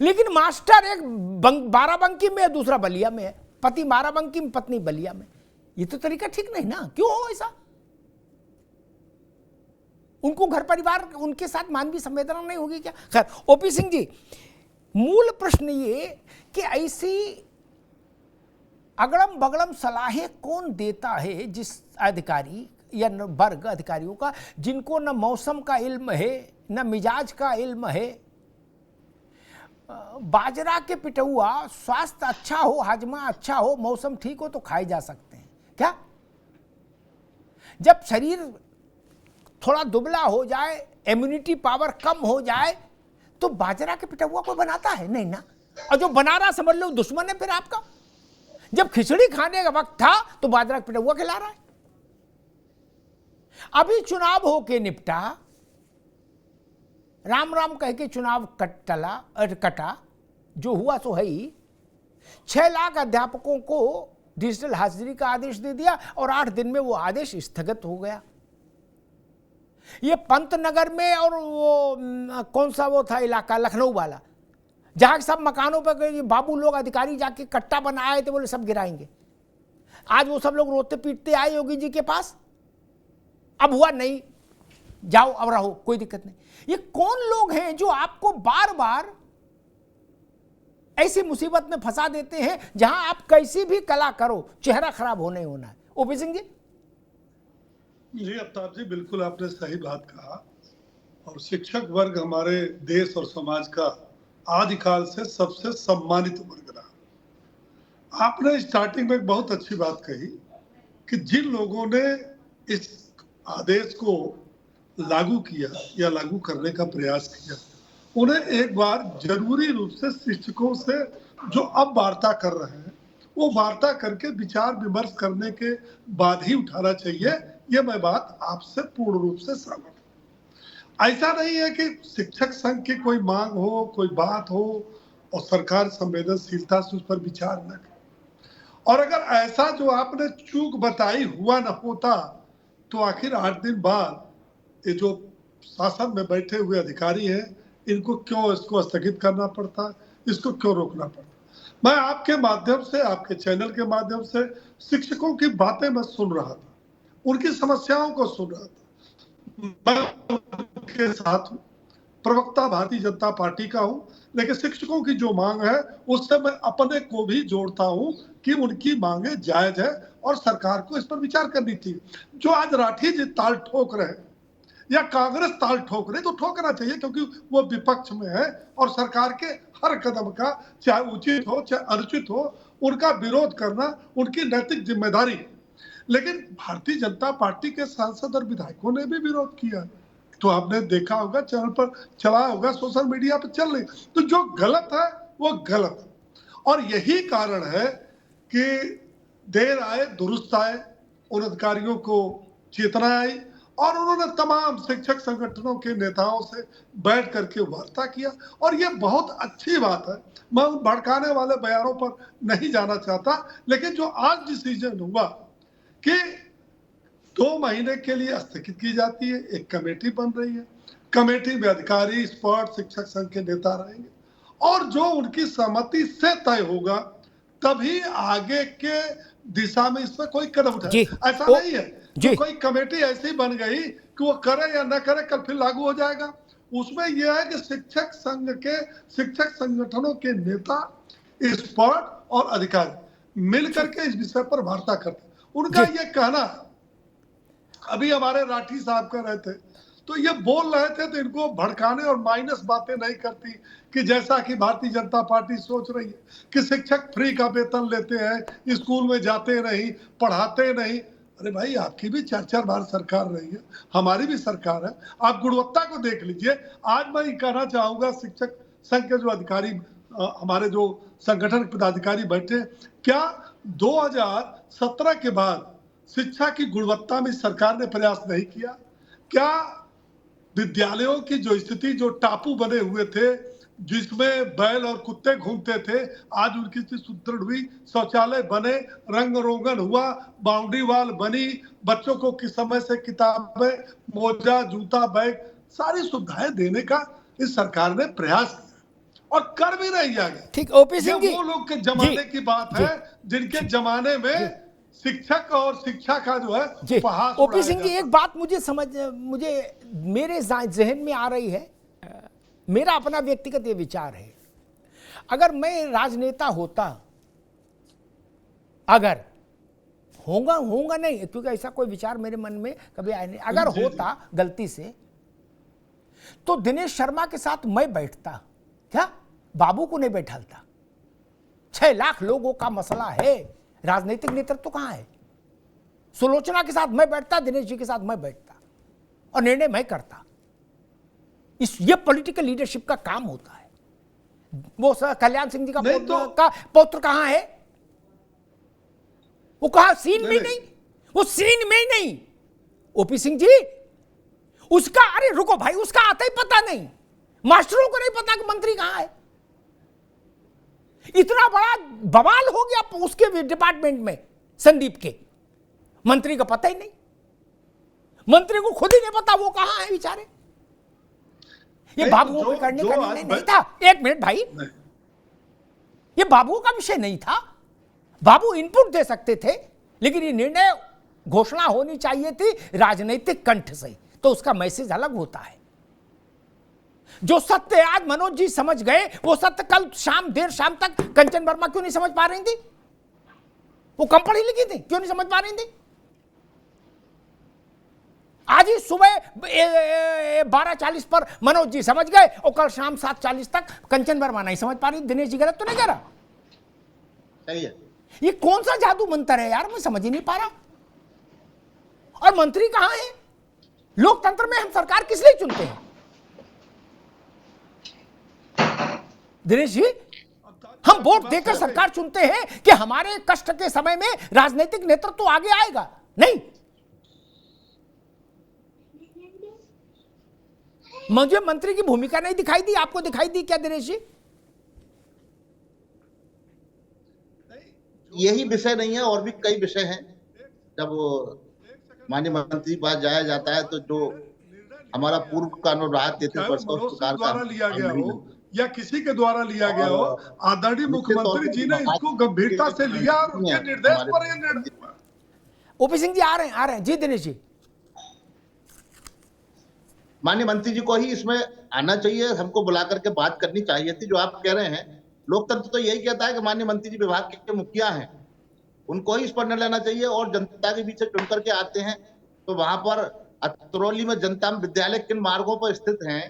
लेकिन मास्टर एक बाराबंकी में है, दूसरा बलिया में है, पति बाराबंकी में, पत्नी बलिया में। ये तो तरीका ठीक नहीं ना, क्यों हो ऐसा? उनको घर परिवार, उनके साथ मानवीय संवेदना नहीं होगी क्या? खैर, OP सिंह जी, मूल प्रश्न ये कि ऐसी अगड़म बगड़म सलाहें कौन देता है, जिस अधिकारी या वर्ग अधिकारियों का जिनको न मौसम का इल्म है न मिजाज का इल्म है। बाजरा के पिटुआ स्वास्थ्य अच्छा हो, हाजमा अच्छा हो, मौसम ठीक हो तो खाए जा सकते हैं क्या? जब शरीर थोड़ा दुबला हो जाए, इम्यूनिटी पावर कम हो जाए, तो बाजरा के पिटुआ को बनाता है नहीं ना। और जो बना रहा समझ लो दुश्मन है फिर आपका। जब खिचड़ी खाने का वक्त था तो बाजरा का पिटुआ खिला रहा है। अभी चुनाव होके निपटा, राम राम कह के चुनाव कटा, जो हुआ सो है ही। 6 लाख अध्यापकों को डिजिटल हाजिरी का आदेश दे दिया और 8 दिन में वो आदेश स्थगित हो गया। ये पंतनगर में और वो कौन सा वो था इलाका, लखनऊ वाला, जहां सब मकानों पर बाबू लोग अधिकारी जाके कट्टा बनाए थे, बोले सब गिराएंगे। आज वो सब लोग रोते पीटते आए योगी जी के पास, अब हुआ नहीं, जाओ अब रहो, कोई दिक्कत नहीं। ये कौन लोग हैं जो आपको बार बार ऐसी मुसीबत में फंसा देते हैं जहां आप कैसी भी कला करो, चेहरा खराब होने होना है? OP सिंह जी, अमिताभ जी, बिल्कुल आपने सही बात कहा। और शिक्षक वर्ग हमारे देश और समाज का आदिकाल से सबसे सम्मानित वर्ग रहा। आपने स्टार्टिंग में एक बहुत अच्छी बात कही कि जिन लोगों ने इस आदेश को लागू किया या लागू करने का प्रयास किया, उन्हें एक बार जरूरी रूप से शिक्षकों से जो अब वार्ता कर रहे हैं, वो वार्ता करके विचार विमर्श करने के बाद ही उठाना चाहिए। ये मैं बात आपसे पूर्ण रूप से सहमत हूं। ऐसा नहीं है कि शिक्षक संघ की कोई मांग हो, कोई बात हो और सरकार संवेदनशीलता से उस पर विचार न करे। और अगर ऐसा जो आपने चूक बताई हुआ न होता तो आखिर 8 दिन बाद ये जो शासन में बैठे हुए अधिकारी हैं इनको क्यों इसको स्थगित करना पड़ता, इसको क्यों रोकना पड़ता। मैं आपके माध्यम से, आपके चैनल के माध्यम से शिक्षकों की बातें मैं सुन रहा था, उनकी समस्याओं को सुन रहा था। मैं उनके साथ हूं, प्रवक्ता भारतीय जनता पार्टी का हूं, लेकिन शिक्षकों की जो मांग है उससे मैं अपने को भी जोड़ता हूं कि उनकी मांगे जायज है और सरकार को इस पर विचार करनी थी। जो आज राठी जी ताल ठोक रहे हैं या कांग्रेस ताल ठोक रही तो ठोकना चाहिए, क्योंकि वो विपक्ष में है और सरकार के हर कदम का, चाहे उचित हो चाहे अनुचित हो, उनका विरोध करना उनकी नैतिक जिम्मेदारी है। लेकिन भारतीय जनता पार्टी के सांसद और विधायकों ने भी विरोध किया, तो आपने देखा होगा, चैनल पर चला होगा, सोशल मीडिया पर चल रही। तो जो गलत है वो गलत है और यही कारण है कि देर आए दुरुस्त आए, उन अधिकारियों को चेतना आई और उन्होंने तमाम शिक्षक संगठनों के नेताओं से बैठ करके वार्ता किया और ये बहुत अच्छी बात है। मैं उन भड़काने वाले बयानों पर नहीं जाना चाहता, लेकिन जो आज डिसीजन हुआ कि 2 महीने के लिए स्थगित की जाती है, एक कमेटी बन रही है, कमेटी में अधिकारी, स्पोर्ट, शिक्षक संघ के नेता रहेंगे और जो उनकी सहमति से तय होगा तभी आगे के दिशा में इसमें कोई कदम उठाए। ऐसा नहीं है कि कोई कमेटी ऐसी बन गई कि वो करे या न करे कल फिर लागू हो जाएगा। उसमें यह है कि शिक्षक संघ के, शिक्षक संगठनों के नेता, स्पोर्ट और अधिकारी मिल करके इस विषय पर वार्ता करते। उनका ये कहना, अभी हमारे राठी साहब कह रहे थे तो ये बोल रहे थे तो इनको भड़काने और माइनस बातें नहीं करती कि जैसा कि भारतीय जनता पार्टी सोच रही है कि शिक्षक फ्री का वेतन लेते हैं, स्कूल में जाते नहीं, पढ़ाते नहीं। अरे भाई, आपकी भी 4-4 बार सरकार रही है, हमारी भी सरकार है, आप गुणवत्ता को देख लीजिए। आज मैं ये कहना चाहूंगा, शिक्षक संघ के जो अधिकारी, हमारे जो संगठन पदाधिकारी बैठे, क्या 2017 के बाद शिक्षा की गुणवत्ता में सरकार ने प्रयास नहीं किया? क्या विद्यालयों की जो स्थिति, जो टापू बने हुए थे जिसमें बैल और कुत्ते घूमते थे, आज उनकी स्थिति सुदृढ़ हुई, शौचालय बने, रंग रोगन हुआ, बाउंड्री वॉल बनी, बच्चों को किस समय से किताबें, मोजा, जूता, बैग, सारी सुविधाएं देने का इस सरकार ने प्रयास किया और कर भी रही है। ठीक, ओपी सिंह जी, वो लोग के जमाने की बात है जिनके जमाने में शिक्षक और शिक्षा का जो है उपहास। ओपी सिंह जी, एक बात मुझे मेरे जहन में आ रही है, मेरा अपना व्यक्तिगत ये विचार है, अगर मैं राजनेता होता, अगर होगा नहीं, क्योंकि ऐसा कोई विचार मेरे मन में कभी आया नहीं, अगर होता गलती से तो दिनेश शर्मा के साथ मैं बैठता, क्या बाबू को नहीं बैठाता? 6 लाख लोगों का मसला है, राजनीतिक नेतृत्व कहां है? सुलोचना के साथ मैं बैठता, दिनेश जी के साथ मैं बैठता और निर्णय मैं करता। ये पॉलिटिकल लीडरशिप का काम होता है। वो कल्याण सिंह जी का पौत्र कहां है? वो कहां? सीन में नहीं, वो सीन में नहीं। ओपी सिंह जी, उसका, अरे रुको भाई, उसका आता ही पता नहीं, मास्टरों को नहीं पता कि मंत्री कहां है। इतना बड़ा बवाल हो गया उसके डिपार्टमेंट में, संदीप के, मंत्री का पता ही नहीं, मंत्री को खुद ही नहीं पता वो कहां है बेचारे। ये बाबुओं को करने का निर्णय नहीं था। एक मिनट भाई, ये बाबुओं का विषय नहीं था, बाबू इनपुट दे सकते थे, लेकिन ये निर्णय, घोषणा होनी चाहिए थी राजनीतिक कंठ से, तो उसका मैसेज अलग होता है। जो सत्य आज मनोज जी समझ गए, वो सत्य कल देर शाम तक कंचन वर्मा क्यों नहीं समझ पा रही थी? वो कम पढ़ी लिखी थी, क्यों नहीं समझ पा रही थी? आज ही सुबह 12:40 पर मनोज जी समझ गए और कल शाम 7:40 तक कंचन वर्मा नहीं समझ पा रही। दिनेश जी गलत तो नहीं कह रहा? सही है। ये कौन सा जादू मंत्र है यार, मैं समझ ही नहीं पा रहा। और मंत्री कहां है? लोकतंत्र में हम सरकार किस लिए चुनते हैं? दिनेश जी, हम वोट देकर सरकार चुनते हैं कि हमारे कष्ट के समय में राजनीतिक नेतृत्व आगे आएगा? नहीं, मुझे मंत्री की भूमिका नहीं दिखाई दी, आपको दिखाई दी क्या दिनेश जी? यही विषय नहीं है, और भी कई विषय हैं। जब माननीय मंत्री के पास जाया जाता है तो जो हमारा पूर्व का अनुराग 33 वर्ष का उस प्रकार द्वारा लिया गया नहीं हो या किसी के द्वारा लिया गया हो, आदरणीय मुख्यमंत्री जी ने इसको गंभीरता से लिया और उनके निर्देश पर यह निर्णय हुआ। ओपी सिंह जी आ रहे हैं जी। दिनेश जी, माननीय मंत्री जी को ही इसमें आना चाहिए, हमको बुला करके बात करनी चाहिए थी। जो आप कह रहे हैं, लोकतंत्र तो यही कहता है कि माननीय मंत्री जी विभाग के मुखिया हैं, उनको ही इस पर निर्णय लेना चाहिए। और जनता के बीच से चुन करके आते हैं, तो वहां पर अतरौली में जनता विद्यालय किन मार्गों पर स्थित हैं,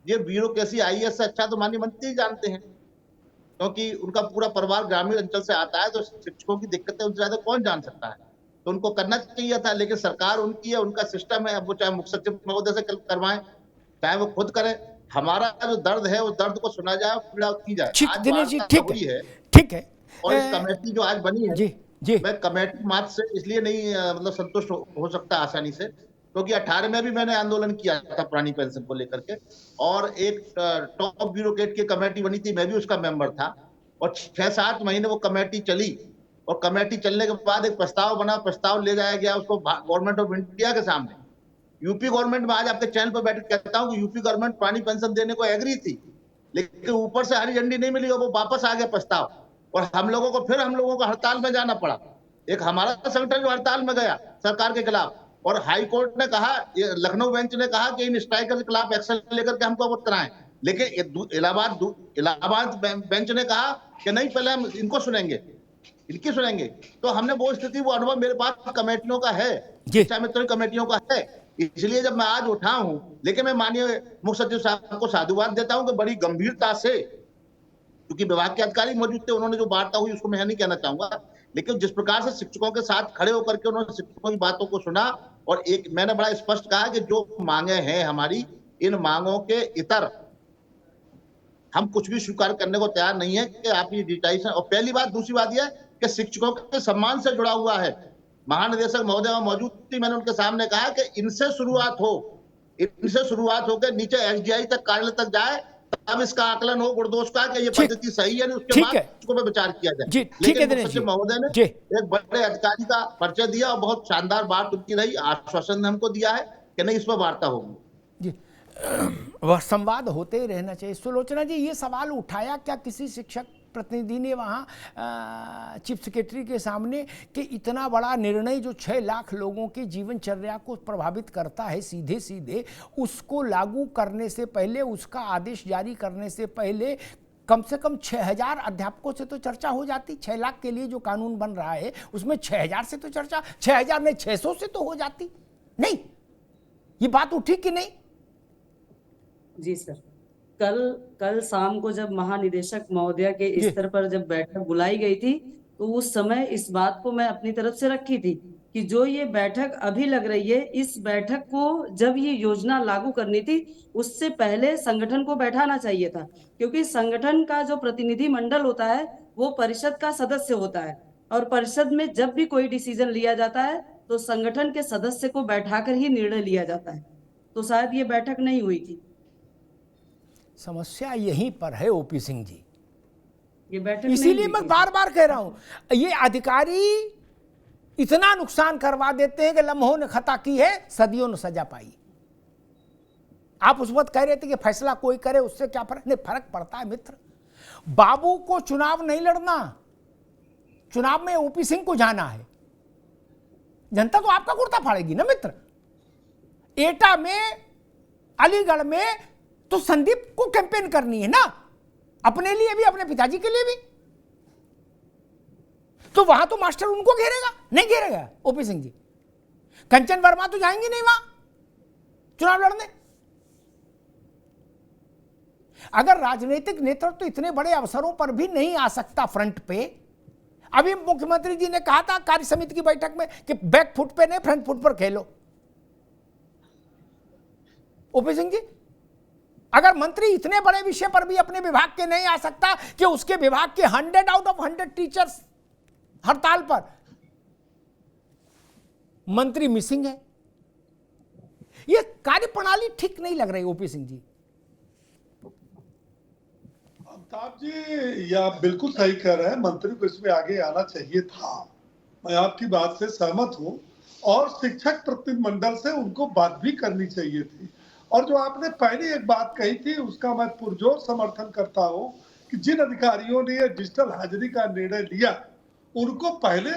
ये ब्यूरोक्रेसी आईएएस से अच्छा तो माननीय मंत्री ही जानते हैं, क्योंकि उनका पूरा परिवार ग्रामीण अंचल से आता है। तो शिक्षकों की दिक्कतें उनसे ज्यादा कौन जान सकता है, तो उनको करना चाहिए था। लेकिन सरकार उनकी है, उनका सिस्टम है। अब वो चाहे मुख्य सचिव महोदय से करवाएं, चाहे वो खुद करें। हमारा जो दर्द है, उस दर्द को सुना जाए, पीड़ा की जाए। ठीक दिनेश जी, ठीक है, ठीक है। और इस कमेटी जो आज बनी है जी, मैं कमेटी मात्र से इसलिए नहीं मतलब संतुष्ट हो सकता आसानी से, क्योंकि 18 में भी मैंने आंदोलन किया था पुरानी पेंशन को लेकर के, और एक टॉप ब्यूरोक्रेट की कमेटी बनी थी, मैं भी उसका मेंबर था। और 6-7 महीने वो कमेटी चली, और कमेटी चलने के बाद एक प्रस्ताव बना, प्रस्ताव ले जाया गया उसको गवर्नमेंट ऑफ इंडिया के सामने। यूपी गवर्नमेंट में आज आपके चैनल पर बैठ कहता हूँ कि यूपी गवर्नमेंट पुरानी पेंशन देने को एग्री थी, लेकिन ऊपर से हरी झंडी नहीं मिली और वो वापस आ गया प्रस्ताव, और हम लोगों को हड़ताल में जाना पड़ा। एक हमारा संगठन जो हड़ताल में गया सरकार के खिलाफ, और हाई कोर्ट ने कहा, लखनऊ बेंच ने कहा कि इन स्ट्राइकर के खिलाफ एक्शन लेकर के हमको अवगत कराएं। लेकिन इलाहाबाद बेंच ने कहा कि नहीं, पहले हम इनको सुनेंगे, इनकी सुनेंगे। तो हमने वो स्थिति, वो अनुभव मेरे पास कमेटियों का है, शिक्षा मित्र कमेटियों का है। इसलिए जब मैं आज उठा हूं, लेकिन मैं माननीय मुख्य सचिव साहब को साधुवाद देता हूं कि बड़ी गंभीरता से, क्योंकि विभाग के अधिकारी मौजूद थे, उन्होंने जो वार्ता हुई उसको मैं नहीं कहना चाहूंगा, लेकिन जिस प्रकार से शिक्षकों के साथ खड़े होकर के उन्होंने शिक्षकों की बातों को सुना, और एक मैंने बड़ा स्पष्ट कहा कि जो मांगे हैं हमारी, इन मांगों के इतर हम कुछ भी स्वीकार करने को तैयार नहीं है कि आप ये डिजिटाइजेशन। और पहली बात, दूसरी बात यह कि शिक्षकों के सम्मान से जुड़ा हुआ है। महानिदेशक महोदय मौजूद थी, मैंने उनके सामने कहा कि इनसे शुरुआत होकर नीचे एसडीआई तक, कार्यालय तक जाए, तब इसका आकलन हो गुणदोष का कि ये पद्धति सही है, उसके बाद शिक्षकों पर विचार किया जाए। लेकिन सचिव महोदय ने एक बड़े अधिकारी का परिचय दिया, और बहुत शानदार बात उनकी रही, आश्वासन हमको दिया है कि नहीं, इस पर वार्ता होगी। जी, वह संवाद होते ही रहना चाहिए। सुलोचना जी, ये सवाल उठाया क्या किसी शिक्षक प्रतिनिधि ने वहाँ चीफ सेक्रेटरी के सामने कि इतना बड़ा निर्णय जो 6 लाख लोगों की जीवनचर्या को प्रभावित करता है सीधे सीधे, उसको लागू करने से पहले, उसका आदेश जारी करने से पहले कम से कम 6000 अध्यापकों से तो चर्चा हो जाती। 6 लाख के लिए जो कानून बन रहा है उसमें 6000 से तो चर्चा, 6000 नहीं 600 से तो हो जाती। नहीं, ये बात उठी कि नहीं? जी सर, कल शाम को जब महानिदेशक महोदय के स्तर पर जब बैठक बुलाई गई थी, तो उस समय इस बात को मैं अपनी तरफ से रखी थी कि जो ये बैठक अभी लग रही है, इस बैठक को जब ये योजना लागू करनी थी, उससे पहले संगठन को बैठाना चाहिए था, क्योंकि संगठन का जो प्रतिनिधि मंडल होता है वो परिषद का सदस्य होता है, और परिषद में जब भी कोई डिसीजन लिया जाता है तो संगठन के सदस्य को बैठाकर ही निर्णय लिया जाता है। तो शायद ये बैठक नहीं हुई थी। समस्या यहीं पर है ओपी सिंह जी, ये बैठक इसीलिए मैं बार बार कह रहा हूं, ये अधिकारी इतना नुकसान करवा देते हैं कि लम्हों ने खता की है, सदियों ने सजा पाई। आप उस वक्त कह रहे थे कि फैसला कोई करे उससे क्या फर्क, नहीं फर्क पड़ता है मित्र। बाबू को चुनाव नहीं लड़ना, चुनाव में ओपी सिंह को जाना है। जनता तो आपका कुर्ता फाड़ेगी ना मित्र। एटा में, अलीगढ़ में तो संदीप को कैंपेन करनी है ना, अपने लिए भी, अपने पिताजी के लिए भी, तो वहां तो मास्टर उनको घेरेगा, नहीं घेरेगा ओपी सिंह जी। कंचन वर्मा तो जाएंगे नहीं वहां चुनाव लड़ने। अगर राजनीतिक नेतृत्व तो इतने बड़े अवसरों पर भी नहीं आ सकता फ्रंट पे, अभी मुख्यमंत्री जी ने कहा था कार्य समिति की बैठक में कि बैक फुट पे नहीं फ्रंट फुट पर खेलो। ओपी सिंह जी, अगर मंत्री इतने बड़े विषय पर भी अपने विभाग के नहीं आ सकता कि उसके विभाग के 100 आउट ऑफ 100 टीचर्स हड़ताल पर, मंत्री मिसिंग है, ये कार्यप्रणाली ठीक नहीं लग रही ओपी सिंह जी। साहब जी, ये आप बिल्कुल सही कह रहे हैं, मंत्री को इसमें आगे आना चाहिए था। मैं आपकी बात से सहमत हूँ और शिक्षक प्रतिनिधिमंडल से उनको बात भी करनी चाहिए थी। और जो आपने पहले एक बात कही थी उसका मैं पुरजोर समर्थन करता हूँ कि जिन अधिकारियों ने ये डिजिटल हाजिरी का निर्णय लिया उनको पहले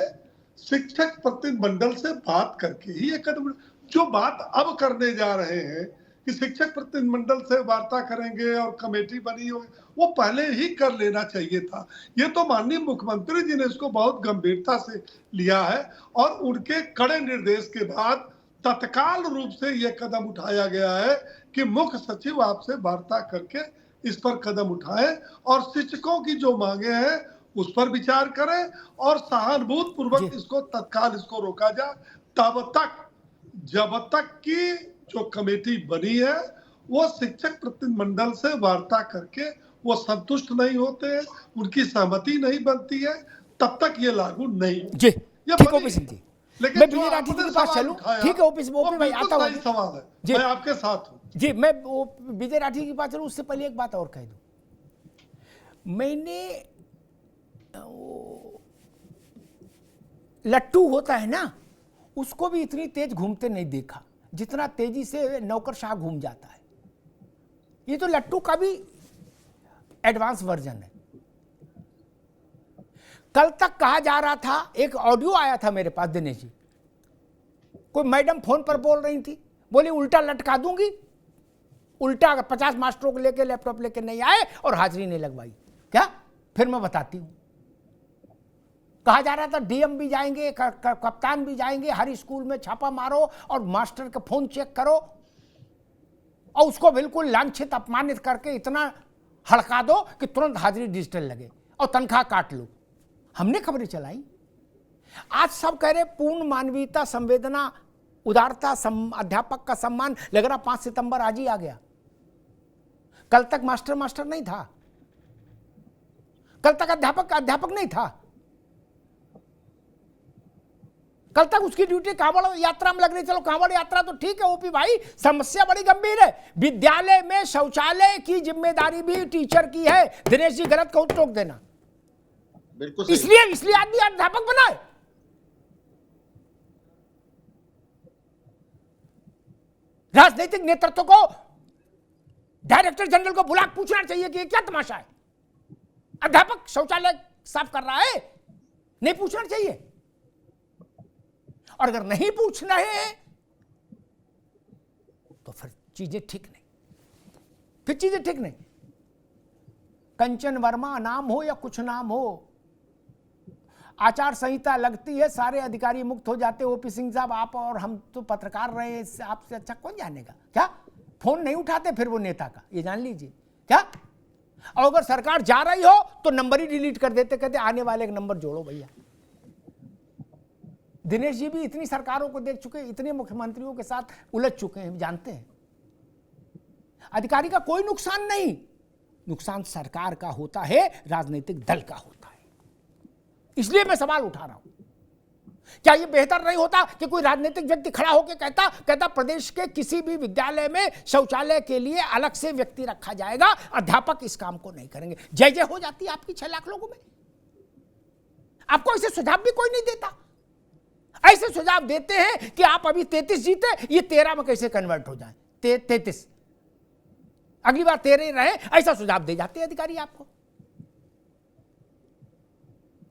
शिक्षक प्रतिनिधिमंडल से बात करके ही ये कदम, जो बात अब करने जा रहे हैं कि शिक्षक प्रतिनिधिमंडल से वार्ता करेंगे और कमेटी बनी हो, वो पहले ही कर लेना चाहिए था। ये तो माननीय मुख्यमंत्री जी ने इसको बहुत गंभीरता से लिया है और उनके कड़े निर्देश के बाद तत्काल रूप से यह कदम उठाया गया है कि मुख्य सचिव आपसे वार्ता करके इस पर कदम उठाएं और शिक्षकों की जो मांगे हैं उस पर विचार करें और सहानुभूति पूर्वक इसको तत्काल इसको रोका जाए, तब तक जब तक की जो कमेटी बनी है वो शिक्षक प्रतिनिधिमंडल से वार्ता करके वो संतुष्ट नहीं होते हैं, उनकी सहमति नहीं बनती है, तब तक ये लागू नहीं जी। ठीक ओपी सिंह जी, लेकिन मैं विजय राठी जी के पास चलूं। ठीक है ओपी भाई, आता हूं। सवाल है, जी, मैं आपके साथ हूं जी। मैं विजय राठी के पास चलूं उससे पहले एक बात और कह दूं। मैंने लट्टू होता है ना, उसको भी इतनी तेज घूमते नहीं देखा जितना तेजी से नौकरशाह घूम जाता है। ये तो लट्टू का भी एडवांस वर्जन है। कल तक कहा जा रहा था, एक ऑडियो आया था मेरे पास दिनेश जी, कोई मैडम फोन पर बोल रही थी, बोली उल्टा लटका दूंगी, उल्टा 50 मास्टरों को लेके लैपटॉप लेके नहीं आए और हाजिरी नहीं लगवाई। क्या? फिर मैं बताती हूं। कहा जा रहा था डीएम भी जाएंगे, कप्तान भी जाएंगे, हर स्कूल में छापा मारो और मास्टर का फोन चेक करो और उसको बिल्कुल लांछित अपमानित करके इतना हड़का दो कि तुरंत हाजिरी डिजिटल लगे और तनख्वाह काट लो। हमने खबरें चलाई। आज सब कह रहे पूर्ण मानवीयता, संवेदना, उदारता, अध्यापक का सम्मान। लग रहा 5 सितंबर आज ही आ गया। कल तक मास्टर नहीं था, कल तक अध्यापक नहीं था, कल तक उसकी ड्यूटी कांवड़ यात्रा में लग रही। चलो कांवड़ यात्रा तो ठीक है ओपी भाई, समस्या बड़ी गंभीर है। विद्यालय में शौचालय की जिम्मेदारी भी टीचर की है। दिनेश जी गलत कहूं टोक देना, बिल्कुल। इसलिए आदमी अध्यापक बनाए। राजनीतिक नेतृत्व को, डायरेक्टर जनरल को बुला पूछना चाहिए कि ये क्या तमाशा है, अध्यापक शौचालय साफ कर रहा है? नहीं पूछना चाहिए। और अगर नहीं पूछना है तो फिर चीजें ठीक नहीं। कंचन वर्मा नाम हो या कुछ नाम हो, आचार संहिता लगती है, सारे अधिकारी मुक्त हो जाते। ओपी सिंह साहब, आप और हम तो पत्रकार रहे, आपसे अच्छा कौन जानेगा? क्या फोन नहीं उठाते फिर वो नेता का, ये जान लीजिए। क्या? और अगर सरकार जा रही हो तो नंबर ही डिलीट कर देते, कहते आने वाले एक नंबर जोड़ो भैया। दिनेश जी भी इतनी सरकारों को देख चुके, इतने मुख्यमंत्रियों के साथ उलझ चुके हैं, जानते हैं। अधिकारी का कोई नुकसान नहीं, नुकसान सरकार का होता है, राजनीतिक दल का होता है। इसलिए मैं सवाल उठा रहा हूं, क्या यह बेहतर नहीं होता कि कोई राजनीतिक व्यक्ति खड़ा होकर कहता प्रदेश के किसी भी विद्यालय में शौचालय के लिए अलग से व्यक्ति रखा जाएगा, अध्यापक इस काम को नहीं करेंगे। जय जय हो जाती है आपकी 6 लाख लोगों में। आपको ऐसे सुझाव भी कोई नहीं देता। ऐसे सुझाव देते हैं कि आप अभी 33 जीते, ये 13 में कैसे कन्वर्ट हो जाए, 33 अगली बार 13 रहे, ऐसा सुझाव दे जाते हैं अधिकारी आपको।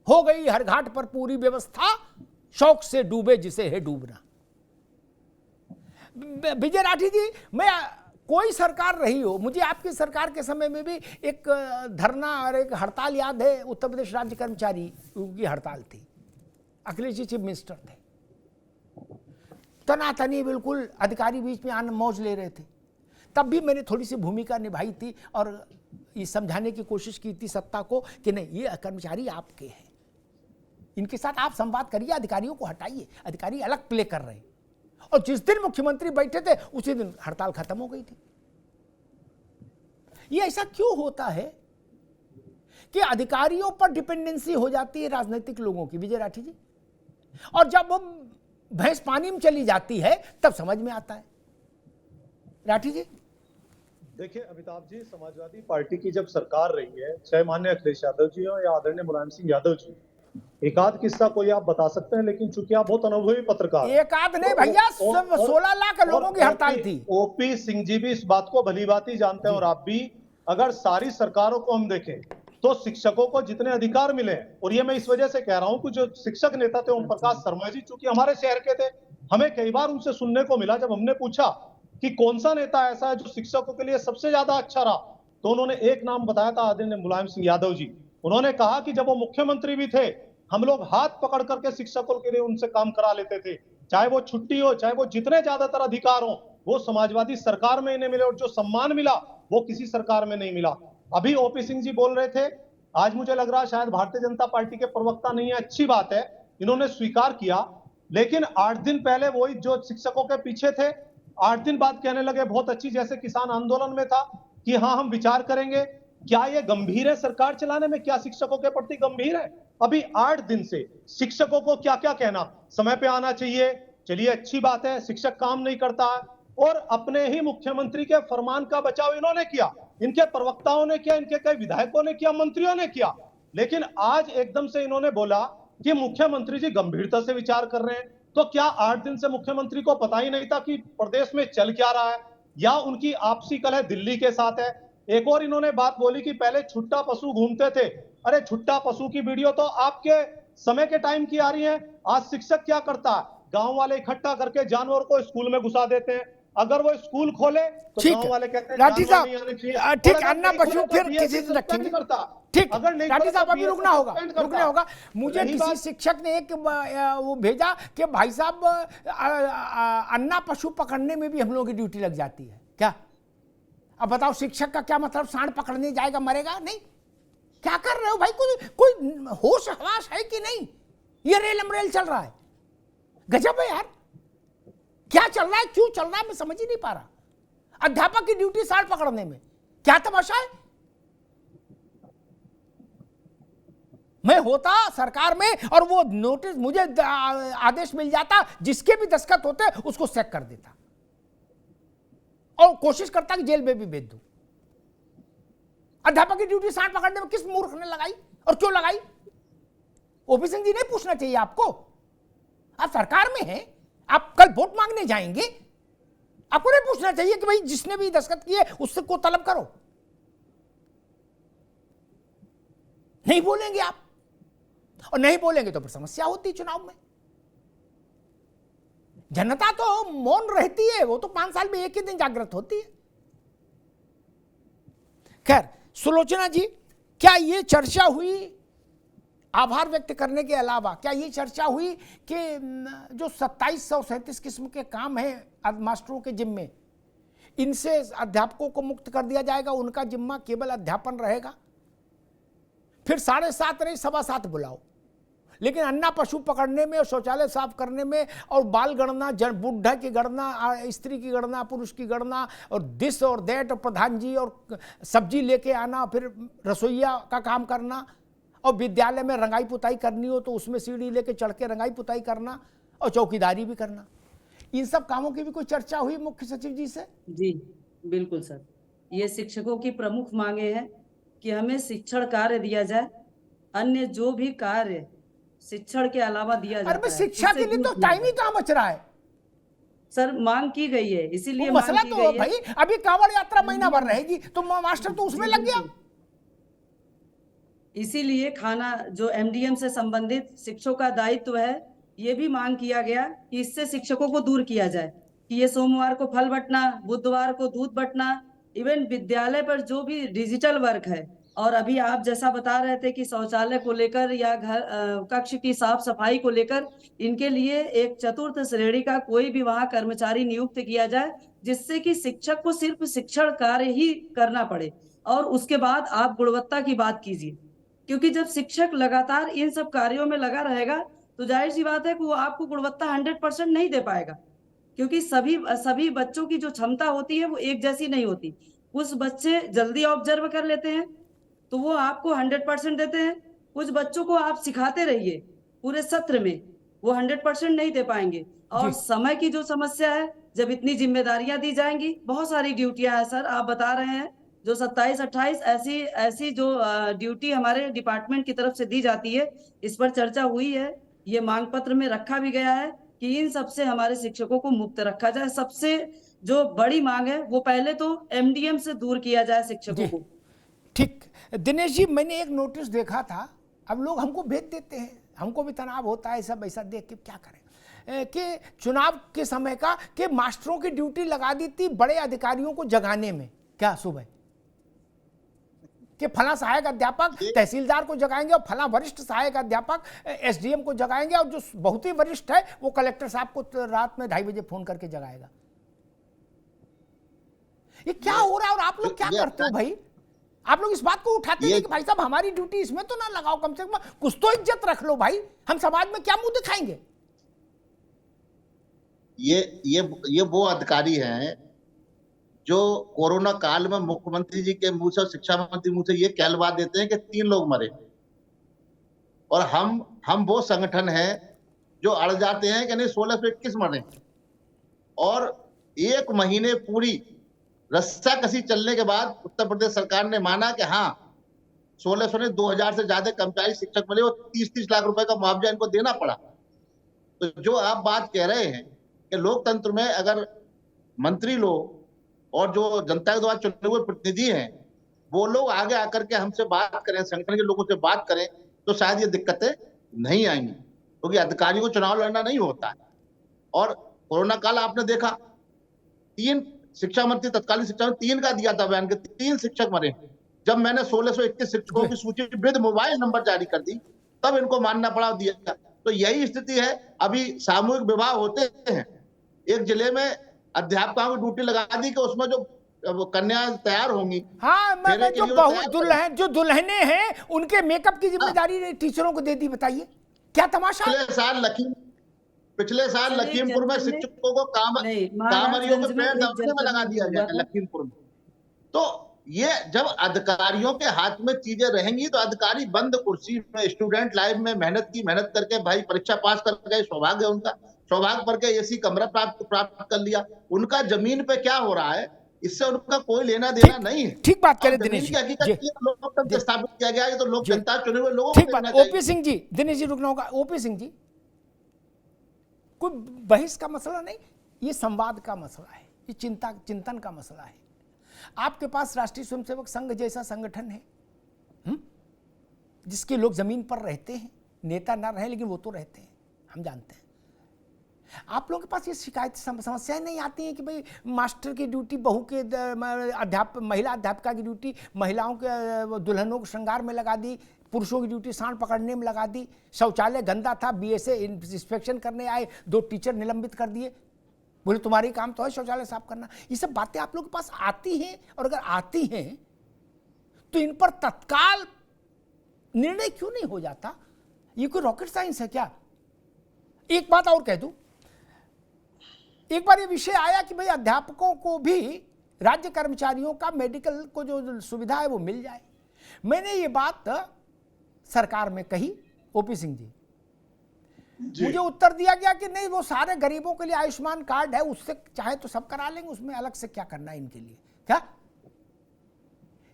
हो गई हर घाट पर पूरी व्यवस्था, शौक से डूबे जिसे है डूबना। विजय राठी जी, मैं कोई सरकार रही हो, मुझे आपकी सरकार के समय में भी एक धरना और एक हड़ताल याद है, उत्तर प्रदेश राज्य कर्मचारी की हड़ताल थी। अखिलेश जी चीफ मिनिस्टर थे, तनातनी बिल्कुल अधिकारी बीच में आन मौज ले रहे थे। तब भी मैंने थोड़ी सी भूमिका निभाई थी और ये समझाने की कोशिश की थी सत्ता को कि नहीं, ये कर्मचारी आपके हैं, इनके साथ आप संवाद करिए, अधिकारियों को हटाइए, अधिकारी अलग प्ले कर रहे हैं। और जिस दिन मुख्यमंत्री बैठे थे उसी दिन हड़ताल खत्म हो गई थी। ये ऐसा क्यों होता है कि अधिकारियों पर डिपेंडेंसी हो जाती है राजनीतिक लोगों की, विजय राठी जी? और जब वो भैंस पानी में चली जाती है तब समझ में आता है। राठी जी, देखिए अमिताभ जी, समाजवादी पार्टी की जब सरकार रही है, चाहे माननीय अखिलेश यादव जी हो या आदरणीय मुलायम सिंह यादव जी, एक आध किस्सा कोई आप बता सकते हैं, लेकिन चूंकि आप बहुत अनुभवी पत्रकार हैं, एक आध नहीं भैया, 16 लाख लोगों की हड़ताल थी। ओपी सिंह जी भी इस बात को भली भांति ही जानते हैं, और आप भी। अगर सारी सरकारों को हम देखें तो शिक्षकों को जितने अधिकार मिले हैं, और ये मैं इस वजह से कह रहा हूं कि जो शिक्षक नेता थे ओम प्रकाश शर्मा जी, चूंकि हमारे शहर के थे, हमें कई बार उनसे सुनने को मिला, जब हमने पूछा कि कौन सा नेता ऐसा है जो शिक्षकों के लिए सबसे ज्यादा अच्छा रहा, तो उन्होंने एक नाम बताया था, आदरणीय मुलायम सिंह यादव जी। उन्होंने कहा कि जब वो मुख्यमंत्री भी थे, हम लोग हाथ पकड़ करके शिक्षकों के लिए उनसे काम करा लेते थे, चाहे वो छुट्टी हो, चाहे वो जितने ज्यादातर अधिकार हो, वो समाजवादी सरकार में इन्हें मिले, और जो सम्मान मिला वो किसी सरकार में नहीं मिला। अभी ओपी सिंह जी बोल रहे थे, आज मुझे लग रहा है शायद भारतीय जनता पार्टी के प्रवक्ता नहीं है, अच्छी बात है, इन्होंने स्वीकार किया, लेकिन 8 दिन पहले वही जो शिक्षकों के पीछे थे, 8 दिन बाद कहने लगे बहुत अच्छी, जैसे किसान आंदोलन में था कि हाँ हम विचार करेंगे। क्या ये गंभीर है सरकार चलाने में? क्या शिक्षकों के प्रति गंभीर है? अभी 8 दिन से शिक्षकों को क्या क्या कहना, समय पे आना चाहिए, चलिए अच्छी बात है, शिक्षक काम नहीं करता है, और अपने ही मुख्यमंत्री के फरमान का बचाव इन्होंने किया, इनके प्रवक्ताओं ने किया, इनके कई विधायकों ने किया, मंत्रियों ने किया। लेकिन आज एकदम से इन्होंने बोला कि मुख्यमंत्री जी गंभीरता से विचार कर रहे हैं। तो क्या 8 दिन से मुख्यमंत्री को पता ही नहीं था कि प्रदेश में चल क्या रहा है, या उनकी आपसी कलह दिल्ली के साथ है? एक और इन्होंने बात बोली कि पहले छुट्टा पशु घूमते थे। अरे छुट्टा पशु की वीडियो तो आपके समय के टाइम की आ रही है। आज शिक्षक क्या करता है, गांव वाले इकट्ठा करके जानवर को स्कूल में घुसा देते हैं, अगर वो स्कूल खोले तो गांव वाले कहते हैं लाठी जानवर नहीं आने चाहिए। साहब, ठीक, और अगर अन्ना नहीं पशु खोले तो फिर BSc किसी से रखेंगे। suspend करता। ठीक, अगर नहीं लाठी खोले साहब तो अभी BSc रुकना होगा, suspend करता। रुकना होगा। मुझे रही किसी बात- शिक्षक ने एक वो भेजा कि भाई साहब अन्ना पशु पकड़ने में भी हम लोगों की ड्यूटी लग जाती है क्या? अब बताओ शिक्षक का क्या मतलब, सांड पकड़ने जाएगा मरेगा नहीं? क्या कर रहे हो भाई? कोई होश हवास है कि नहीं? ये रेल अमरेल चल रहा है, गजब है यार। क्या चल रहा है, क्यों चल रहा है, मैं समझ ही नहीं पा रहा। अध्यापक की ड्यूटी सांड पकड़ने में, क्या तमाशा है? मैं होता सरकार में और वो नोटिस मुझे आदेश मिल जाता, जिसके भी दस्तखत होते उसको चेक कर देता और कोशिश करता कि जेल में भी भेज दूं। अध्यापक की ड्यूटी सांड पकड़ने में किस मूर्ख ने लगाई और क्यों लगाई? ओपी सिंह जी नहीं पूछना चाहिए आपको? आप सरकार में हैं, आप कल वोट मांगने जाएंगे, आपको नहीं पूछना चाहिए कि भाई जिसने भी दस्तखत किए उससे को तलब करो? नहीं बोलेंगे आप, और नहीं बोलेंगे तो फिर समस्या होती चुनाव में। जनता तो मौन रहती है, वो तो 5 साल में एक ही दिन जागृत होती है। खैर सुलोचना जी, क्या ये चर्चा हुई, आभार व्यक्त करने के अलावा क्या ये चर्चा हुई कि जो 2737 किस्म के काम हैं मास्टरों के जिम्मे, इनसे अध्यापकों को मुक्त कर दिया जाएगा, उनका जिम्मा केवल अध्यापन रहेगा? फिर 7.5 नहीं 7.25 बुलाओ, लेकिन अन्ना पशु पकड़ने में और शौचालय साफ करने में और बाल गणना, बुढ़ा की गणना, स्त्री की गणना, पुरुष की गणना, और दिस और दैट, और प्रधान जी और सब्जी लेके आना, फिर रसोईया का काम करना, और विद्यालय में रंगाई पुताई करनी हो तो उसमें सीढ़ी लेके चढ़ के रंगाई पुताई करना, और चौकीदारी भी करना। इन सब कामों की भी कोई चर्चा हुई मुख्य सचिव जी से? जी बिल्कुल सर, ये शिक्षकों की प्रमुख मांगे हैं कि हमें शिक्षण कार्य दिया जाए, अन्य जो भी कार्य शिक्षण के अलावा दिया जाता है। शिक्षा के लिए तो टाइम ही कहाँ बच रहा है सर? मांग की गई है, इसीलिए मसला तो भाई अभी कांवड़ यात्रा महीना भर रहेगी तो मास्टर तो उसमें लग गया। इसीलिए खाना जो एमडीएम से संबंधित शिक्षकों का दायित्व है, ये भी मांग किया गया कि इससे शिक्षकों को दूर किया जाए, कि ये सोमवार को फल बंटना, बुधवार को दूध बंटना, इवन विद्यालय पर जो भी डिजिटल वर्क है, और अभी आप जैसा बता रहे थे कि शौचालय को लेकर या घर कक्ष की साफ सफाई को लेकर, इनके लिए एक चतुर्थ श्रेणी का कोई भी वहां कर्मचारी नियुक्त किया जाए, जिससे कि शिक्षक को सिर्फ शिक्षण कार्य ही करना पड़े, और उसके बाद आप गुणवत्ता की बात कीजिए। क्योंकि जब शिक्षक लगातार इन सब कार्यों में लगा रहेगा तो जाहिर सी बात है कि वो आपको गुणवत्ता 100% नहीं दे पाएगा, क्योंकि सभी बच्चों की जो क्षमता होती है वो एक जैसी नहीं होती। कुछ बच्चे जल्दी ऑब्जर्व कर लेते हैं तो वो आपको 100% देते हैं, कुछ बच्चों को आप सिखाते रहिए पूरे सत्र में, वो 100% नहीं दे पाएंगे। और समय की जो समस्या है जब इतनी जिम्मेदारियां दी जाएंगी, बहुत सारी ड्यूटियां हैं सर, आप बता रहे हैं जो 27-28 ऐसी ऐसी जो ड्यूटी हमारे डिपार्टमेंट की तरफ से दी जाती है, इस पर चर्चा हुई है। ये मांग पत्र में रखा भी गया है कि इन सबसे हमारे शिक्षकों को मुक्त रखा जाए। सबसे जो बड़ी मांग है वो पहले तो एमडीएम से दूर किया जाए शिक्षकों जी, को। ठीक। दिनेश जी, मैंने एक नोटिस देखा था, अब लोग हमको भेज देते हैं, हमको भी तनाव होता है सब ऐसा देख के, क्या करें कि चुनाव के समय का कि मास्टरों की ड्यूटी लगा दी थी बड़े अधिकारियों को जगाने में, क्या सुबह कि फला सहायक अध्यापक तहसीलदार को जगाएंगे और फला वरिष्ठ सहायक अध्यापक एसडीएम को जगाएंगे, और जो बहुत ही वरिष्ठ है वो कलेक्टर साहब को रात में 2:30 बजे फोन करके जगाएगा। ये क्या हो रहा है? और आप लोग क्या करते हो भाई? आप लोग इस बात को उठाते हैं कि भाई साहब हमारी ड्यूटी इसमें तो ना लगाओ, कम से कम कुछ तो इज्जत रख लो भाई, हम समाज में क्या मुंह दिखाएंगे? ये वो अधिकारी हैं जो कोरोना काल में मुख्यमंत्री जी के मुंह से और शिक्षा मंत्री मुंह से ये कहलवा देते हैं कि 3 लोग मरे, और हम वो संगठन है जो अड़ जाते हैं कि नहीं 1621 मरे, और 1 महीने पूरी रस्सा कसी चलने के बाद उत्तर प्रदेश सरकार ने माना कि हाँ 1600 ने 2000 से ज्यादा कर्मचारी शिक्षक मिले और 30-30 लाख रुपए का मुआवजा इनको देना पड़ा। तो जो आप बात कह रहे हैं कि लोकतंत्र में अगर मंत्री लोग और जो जनता के द्वारा चुने हुए प्रतिनिधि हैं वो लोग आगे आकर के हमसे बात करें, संगठन के लोगों से बात करें, तो शायद ये दिक्कतें नहीं आएंगी, क्योंकि अधिकारियों को चुनाव लड़ना नहीं होता है। और कोरोना काल आपने देखा, 3 शिक्षा मंत्री, तत्कालीन शिक्षा मंत्री 3 का दिया था बयान के 3 शिक्षक मरे। जब मैंने 1621 शिक्षकों की सूची वृद्ध मोबाइल नंबर जारी कर दी, तब इनको मानना पड़ा दिया। तो यही स्थिति है। अभी सामूहिक विवाह होते हैं, एक जिले में अध्यापकों की ड्यूटी लगा दी कि उसमें जो कन्या तैयार होंगी, हाँ, मैं जो बहु दुल्हन जो दुल्हने हैं उनके मेकअप की जिम्मेदारी टीचरों को दे दी। बताइए क्या तमाशा। पिछले साल लखीमपुर में शिक्षकों को कामरियों के पैर दबाने में लगा दिया गया लखीमपुर में। तो ये जब अधिकारियों के हाथ में चीजें रहेंगी तो अधिकारी बंद कुर्सी में स्टूडेंट लाइफ में मेहनत करके भाई परीक्षा पास कर गए, सौभाग्य उनका, सौभाग्य पर के एसी कमरा प्राप्त कर लिया। उनका जमीन पे क्या हो रहा है इससे उनका कोई लेना देना नहीं है। ठीक बात करें दिनेश जी, लोकतंत्र स्थापित किया गया है तो लोक जनता चुने हुए लोगों ठीक बात। ओपी सिंह जी, दिनेश जी रुकना होगा। ओपी सिंह जी, कोई बहस का मसला नहीं, ये संवाद का मसला है, ये चिंतन का मसला है। आपके पास राष्ट्रीय स्वयंसेवक संघ जैसा संगठन है जिसके लोग जमीन पर रहते हैं, नेता ना रहे लेकिन वो तो रहते हैं, हम जानते हैं। आप लोगों के पास ये शिकायत समस्याएं नहीं आती हैं कि भाई मास्टर की ड्यूटी, बहू के महिला अध्यापिका की ड्यूटी महिलाओं के दुल्हनों को श्रृंगार में लगा दी, पुरुषों की ड्यूटी सांड पकड़ने में लगा दी, शौचालय गंदा था बीएसए इंस्पेक्शन करने आए 2 टीचर निलंबित कर दिए, बोले तुम्हारी काम तो है शौचालय साफ करना। ये सब बातें आप लोगों के पास आती हैं, और अगर आती हैं तो इन पर तत्काल निर्णय क्यों नहीं हो जाता? ये कोई रॉकेट साइंस है क्या? एक बात और कह दूं, एक बार ये विषय आया कि भाई अध्यापकों को भी राज्य कर्मचारियों का मेडिकल को जो सुविधा है वो मिल जाए। मैंने ये बात सरकार में कही, ओपी सिंह जी, मुझे उत्तर दिया गया कि नहीं वो सारे गरीबों के लिए आयुष्मान कार्ड है, उससे चाहे तो सब करा लेंगे, उसमें अलग से क्या करना है इनके लिए। क्या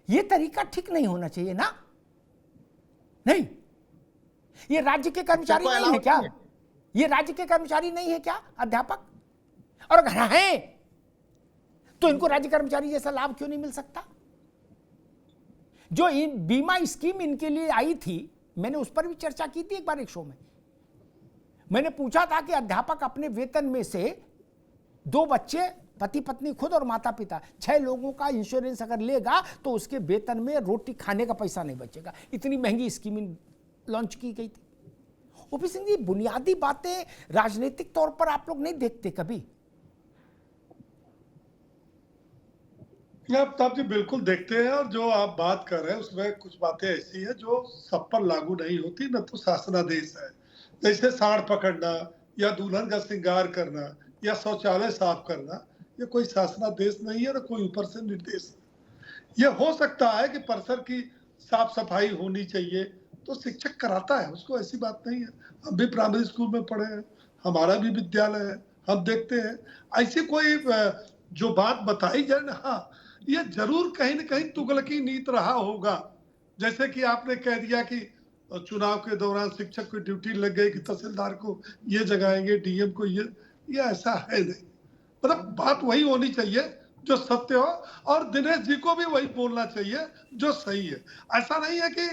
ये तरीका ठीक नहीं होना चाहिए ना? नहीं, ये राज्य के कर्मचारी नहीं है क्या? ये राज्य के कर्मचारी नहीं है क्या अध्यापक? और अगर हैं तो इनको राज्य कर्मचारी जैसा लाभ क्यों नहीं मिल सकता? जो इन बीमा स्कीम इनके लिए आई थी, मैंने उस पर भी चर्चा की थी एक बार एक शो में। मैंने पूछा था कि अध्यापक अपने वेतन में से 2 बच्चे, पति पत्नी खुद और माता पिता, 6 लोगों का इंश्योरेंस अगर लेगा तो उसके वेतन में रोटी खाने का पैसा नहीं बचेगा। इतनी महंगी स्कीम लॉन्च की गई थी। ओपी सिंह जी, बुनियादी बातें राजनीतिक तौर पर आप लोग नहीं देखते कभी? आफ्ताब जी बिल्कुल देखते हैं, और जो आप बात कर रहे हैं उसमें कुछ बातें ऐसी है जो सब पर लागू नहीं होती, न तो शासनादेश है। जैसे सांड पकड़ना या दुल्हन का श्रृंगार करना या शौचालय साफ करना, ये कोई शासनादेश नहीं है, न कोई ऊपर से निर्देश। ये हो सकता है कि परिसर की साफ सफाई होनी चाहिए तो शिक्षक कराता है, उसको ऐसी बात नहीं है। हम भी प्राइमरी स्कूल में पढ़े हैं, हमारा भी विद्यालय है, हम देखते हैं ऐसी कोई जो बात बताई जाए ना, हाँ ये जरूर कहीं न कहीं तुगलकी नीत रहा होगा। जैसे कि आपने कह दिया कि चुनाव के दौरान शिक्षक की ड्यूटी लग गई कि तहसीलदार को ये जगाएंगे, डीएम को ये ऐसा है नहीं। मतलब बात वही होनी चाहिए जो सत्य हो, और दिनेश जी को भी वही बोलना चाहिए जो सही है। ऐसा नहीं है कि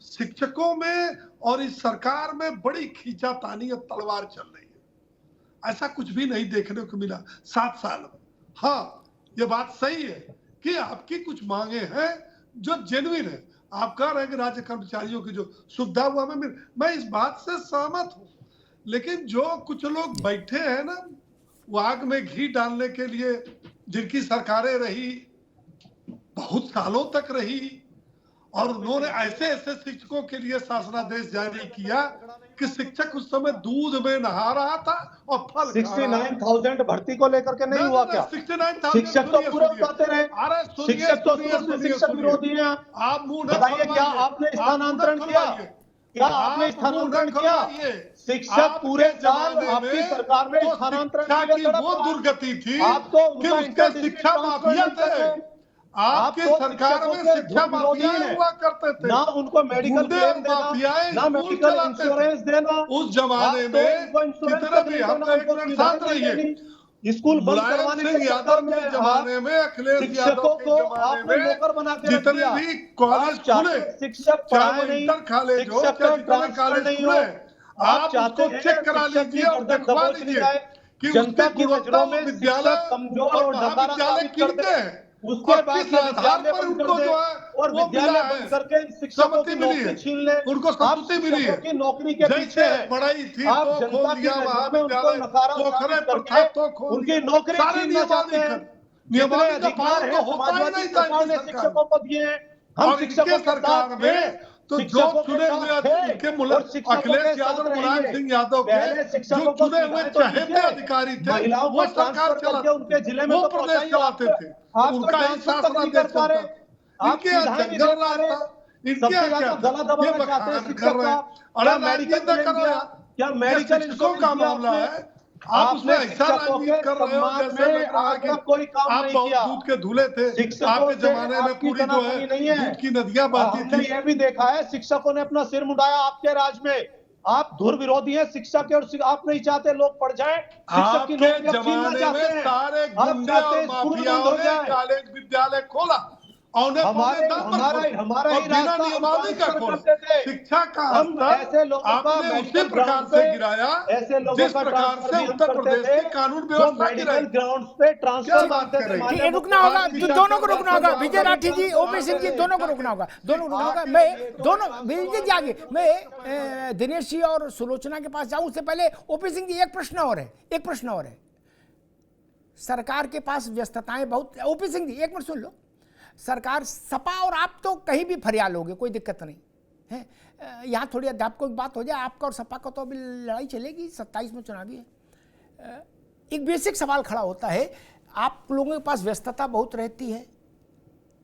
शिक्षकों में और इस सरकार में बड़ी खींचातानी और तलवार चल रही है, ऐसा कुछ भी नहीं देखने को मिला 7 साल में। हाँ ये बात सही है कि आपकी कुछ मांगे हैं जो जेन्युइन है। आप कह रहे हैं कि राज्य कर्मचारियों की जो सुविधा हुआ मैं इस बात से सहमत हूं, लेकिन जो कुछ लोग बैठे हैं ना आग में घी डालने के लिए, जिनकी सरकारें रही बहुत सालों तक रही, और उन्होंने ऐसे ऐसे शिक्षकों के लिए शासनादेश जारी किया कि शिक्षक उस समय दूध में नहा रहा था और फल 69,000 भर्ती को लेकर के नहीं हुआ क्या? 69,000 शिक्षक तो पूरा बताते रहे, शिक्षक तो शिक्षक विरोधी हैं। आप मुंह बताइए क्या आपने स्थानांतरण किया? क्या आपने स्थानांतरण किया? शिक्षक पूरे साल आपकी सरकार में स्थानांतरण की वो दुर्गति थी आप तो कि उसके शिक्षा माफिया थे। आपकी सरकार में शिक्षा माफिया हुआ करते थे, ना उनको मेडिकल क्लेम देना, ना मेडिकल इंश्योरेंस देना। उस जमाने में कितने भी हम एक मिनट साथ रहिए, स्कूल बंद मुलायम करवाने सिंह के यादव चक्कर के में जमाने में, अखिलेश यादव शिक्षकों के को जमाने आपने नौकर बना में के रख जितने दिया। भी कॉलेज खुले, शिक्षक चाहे वो नहीं, इंटर कॉलेज हो, शिक्षक चाहे का जितने ट्रांसफर कॉलेज नहीं खुले, हो। आप उसको चेक करा लीजिए और दिखवा लीजिए कि जनता उसकी की गुणवत्ता नजरों में विद्यालय शिक्षक कमजोर और महाविद्यालय किनके हैं, उसके और बाद किस आधार पर उनको जो है और वो मिला विद्यालय है, बंद करके शिक्षकों की सम्मति मिली नौकरी है, छीन ले। उनको आप सम्मति मिली है। शिक्षकों की नौकरी के पीछे जैसे हैं। बड़ाई थी आप तो जनता खोल की दिया नजरों में उनको महाविद्यालय, नकारा पोखरे साबित पर था करके तो खोल उनकी दिया। नौकरी सारे छीनना चाहते हैं। जितने नियमावली का अधिकार पालन है तो होता ही समाजवादी नहीं था सरकार इनकी ने सरकार शिक्षकों को दिए हैं। हम और शिक्षकों इनके के सरकार साथ में हैं, तो जो शिक्षकों के चुने साथ हुए हैं इनके और शिक्षकों के अखिलेश साथ यादव, मुलायम रहेंगे। सिंह यादव पहले के जो शिक्षकों को चुने हुए सुविधाएं तो चहेते दीजिए, अधिकारी थे, महिलाओं वो को सरकार ट्रांसफर करके उनके चलाते जिले थे, में वो तो प्रदेश पहुंचाइए। चलाते थे, आप तो उनका ही ट्रांसफर तक नहीं शासनादेश कर पा चलता रहे। था। आप इनके यहाँ सुविधाएं नहीं जंगल दे पा राज रहे। था, इनके सबसे यहाँ ज्यादा क्या गला था, ये दबाना चाहते हैं बखान शिक्षक कर रहे का। हैं। क्या अरे मेडिकल राजनीति क्लेम करो दिया? यार, क्या ये मेडिकल शिक्षकों का इंश्योरेंस दिया मामला आपने? है, आप उसमें आपने ऐसा शिक्षकों राजनीति के कर रहे हो सम्मान जैसे में लग रहा है आज कि तक कोई काम आप नहीं बहुत किया। दूध के धुले थे, शिक्षकों आपके से जमाने में आपकी पूरी जो है तनातनी नहीं है। दूध की नदियां बहती हमने थी। ये भी देखा है शिक्षकों ने अपना सिर मुंडाया आपके राज में। आप धुर विरोधी हैं शिक्षा के, और आप नहीं चाहते लोग पढ़ जाएं। शिक्षक की आपके नौकरी अब छीनना जमाने चाहते में हैं। सारे आप गुंडे चाहते और हैं स्कूल बंद माफियाओं हो ने जाए। कॉलेज विद्यालय खोला और उन्हें हमारा पौने दम पर खोला हमारा और ही बिना रास्ता हम नियमावली का ट्रांसफर खोला। करते थे। शिक्षा का हम स्तर ऐसे लोगों का आपने उसी मेडिकल प्रकार ग्राउंड से पे गिराया ऐसे लोगों जिस का प्रकार ट्रांसफर से भी हम उत्तर करते प्रदेश थे की कानून जो व्यवस्था मेडिकल गिराई। ग्राउंड पे ट्रांसफर क्या बात मांगते थे। करें? ठीक है, रुकना होगा, आपकी दोनों को रुकना होगा। सरकार विजय राठी जी, ओपी सिंह जी, दोनों को रुकना होगा, दोनों को रुकना होगा। मैं दोनों विजय जी आगे, मैं दिनेश जी और सुलोचना के पास जाऊं उससे पहले ओपी सिंह जी एक प्रश्न और है, एक प्रश्न और है। सरकार के पास व्यस्तताएं बहुत। ओपी सिंह जी एक मिनट सुन लो। सरकार, सपा और आप तो कहीं भी फरियाल होगे, कोई दिक्कत नहीं है। यहाँ थोड़ी अध्यापकों की बात हो जाए, आपका और सपा का तो अभी लड़ाई चलेगी, 27 में चुनावी है। एक बेसिक सवाल खड़ा होता है, आप लोगों के पास व्यस्तता बहुत रहती है,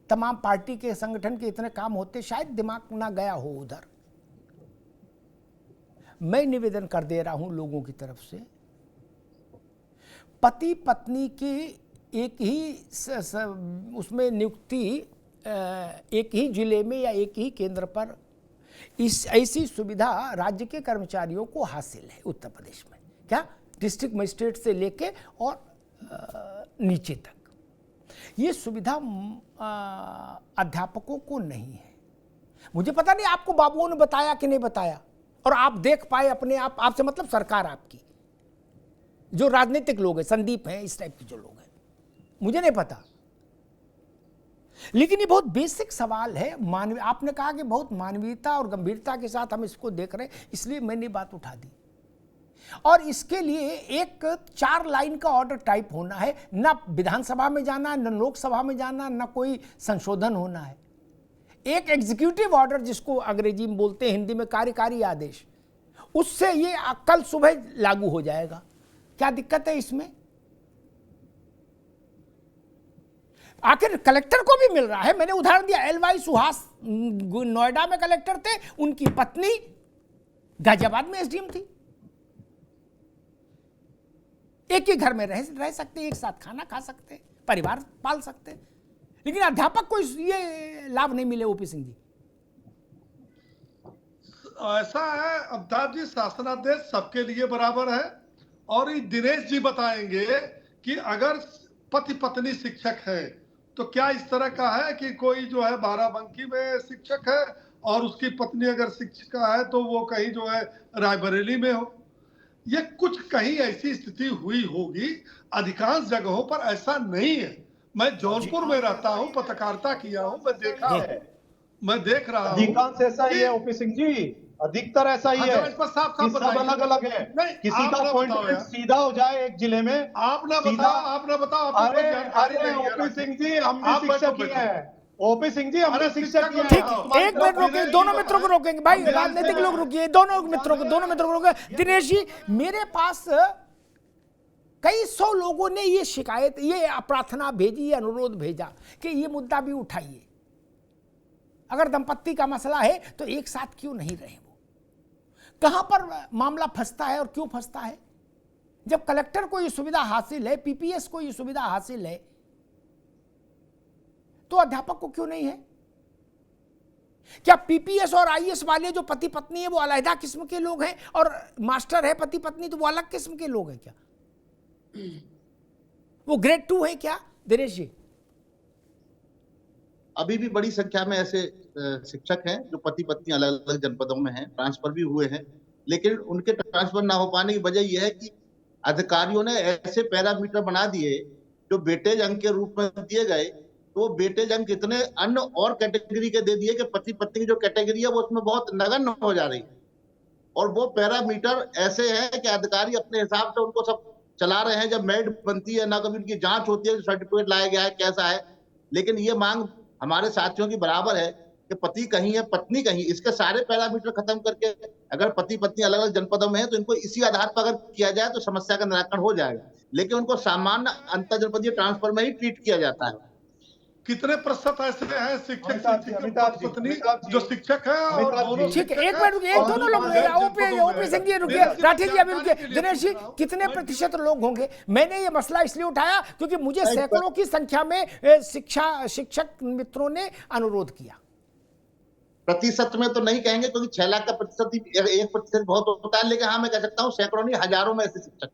तमाम पार्टी के संगठन के इतने काम होते, शायद दिमाग ना गया हो उधर। मैं निवेदन कर दे रहा हूं लोगों की तरफ से, पति पत्नी की एक ही उसमें नियुक्ति एक ही जिले में या एक ही केंद्र पर, इस ऐसी सुविधा राज्य के कर्मचारियों को हासिल है उत्तर प्रदेश में। क्या? डिस्ट्रिक्ट मजिस्ट्रेट से लेके और नीचे तक ये सुविधा अध्यापकों को नहीं है। मुझे पता नहीं आपको बाबुओं ने बताया कि नहीं बताया, और आप देख पाए अपने आप, आपसे मतलब सरकार आपकी, जो राजनीतिक लोग हैं, संदीप हैं, इस टाइप के जो लोग हैं, मुझे नहीं पता। लेकिन ये बहुत बेसिक सवाल है। मानवीय, आपने कहा कि बहुत मानवीयता और गंभीरता के साथ हम इसको देख रहे हैं, इसलिए मैंने बात उठा दी। और इसके लिए एक 4 लाइन का ऑर्डर टाइप होना है, ना विधानसभा में जाना, न लोकसभा में जाना, न कोई संशोधन होना है। एक एग्जीक्यूटिव ऑर्डर, जिसको अंग्रेजी में बोलते हैं, हिंदी में कार्यकारी आदेश, उससे ये कल सुबह लागू हो जाएगा। क्या दिक्कत है इसमें? आखिर कलेक्टर को भी मिल रहा है। मैंने उदाहरण दिया, एलवाई सुहास नोएडा में कलेक्टर थे, उनकी पत्नी गाजियाबाद में एसडीएम थी। एक ही घर में रह सकते हैं, एक साथ खाना खा सकते हैं, परिवार पाल सकते हैं, लेकिन अध्यापक को ये लाभ नहीं मिले। ओपी सिंह जी, ऐसा है अमिताभ जी, शासनादेश सबके लिए बराबर है। और ये दिनेश जी बताएंगे कि अगर पति पत्नी शिक्षक है तो क्या इस तरह का है कि कोई जो है बाराबंकी में शिक्षक है और उसकी पत्नी अगर शिक्षिका है तो वो कहीं जो है रायबरेली में हो। ये कुछ कहीं ऐसी स्थिति हुई होगी, अधिकांश जगहों पर ऐसा नहीं है। मैं जौनपुर में रहता हूँ, पत्रकारिता किया हूँ, मैं देख रहा हूँ। अधिकांश ऐसा ही है ओपी सिंह जी, अधिकतर ऐसा ही है कि सब अलग अलग है। किसी का अपॉइंटमेंट सीधा हो जाए एक जिले में, आप ना बताओ। अरे ओपी सिंह जी, हम भी शिक्षक ही हैं। ओपी सिंह जी, हम भी शिक्षक ही हैं। ठीक, एक मिनट रोकेंगे, दोनों मित्रों को रोकेंगे भाई, राजनीतिक लोग रुकिए, दोनों मित्रों को रोकेंगे। दिनेश जी, मेरे पास कई सौ लोगों ने ये शिकायत, ये प्रार्थना भेजी, ये अनुरोध भेजा कि ये मुद्दा भी उठाइए। अगर दंपत्ति का मसला है तो एक साथ क्यों नहीं रहे? वो कहां पर मामला फंसता है और क्यों फंसता है? जब कलेक्टर को ये सुविधा हासिल है, पीपीएस को ये सुविधा हासिल है, तो अध्यापक को क्यों नहीं है? क्या पीपीएस और आईएएस वाले जो पति पत्नी है वो अलग किस्म के लोग हैं और मास्टर है पति पत्नी तो वो अलग किस्म के लोग हैं क्या? वो ग्रेड 2 है क्या दिनेश जी? अभी भी बड़ी संख्या में ऐसे शिक्षक हैं जो पति पत्नी अलग अलग जनपदों में हैं, ट्रांसफर भी हुए हैं, लेकिन उनके ट्रांसफर ना हो पाने की वजह यह है कि अधिकारियों ने ऐसे पैरामीटर बना दिए जो वेटेज अंक के रूप में दिए गए, तो वो वेटेज अंक इतने अन्य और कैटेगरी के दे दिए कि पति पत्नी की जो कैटेगरी है वो उसमें बहुत नगण्य हो जा रही है। और वो पैरामीटर ऐसे हैं कि अधिकारी अपने हिसाब से उनको सब चला रहे हैं। जब मेरिट बनती है ना कभी उनकी जांच होती है, सर्टिफिकेट लाया गया है कैसा है, लेकिन ये मांग हमारे साथियों की बराबर है कि पति कहीं है पत्नी कहीं, इसके सारे पैरामीटर खत्म करके अगर पति पत्नी अलग अलग जनपदों में है तो इनको इसी आधार पर अगर किया जाए तो समस्या का निराकरण हो जाएगा, लेकिन उनको सामान्य अंतर जनपदीय ट्रांसफर में ही ट्रीट किया जाता है। कितने प्रतिशत ऐसे हैं शिक्षक पत्नी जो शिक्षक है और दोनों? ठीक है, एक मिनट, एक दोनों लोग, ओपी सिंह जी रुकिए, राठी जी अभी रुकिए। दिनेश जी, कितने प्रतिशत लोग होंगे? मैंने ये मसला इसलिए उठाया क्योंकि मुझे सैकड़ों की संख्या में शिक्षक मित्रों ने अनुरोध किया। प्रतिशत में तो नहीं कहेंगे क्योंकि 6 लाख का प्रतिशत ही 1% बहुत होता है, लेकिन हाँ मैं कह सकता हूँ सैकड़ों नहीं हजारों में ऐसे शिक्षक,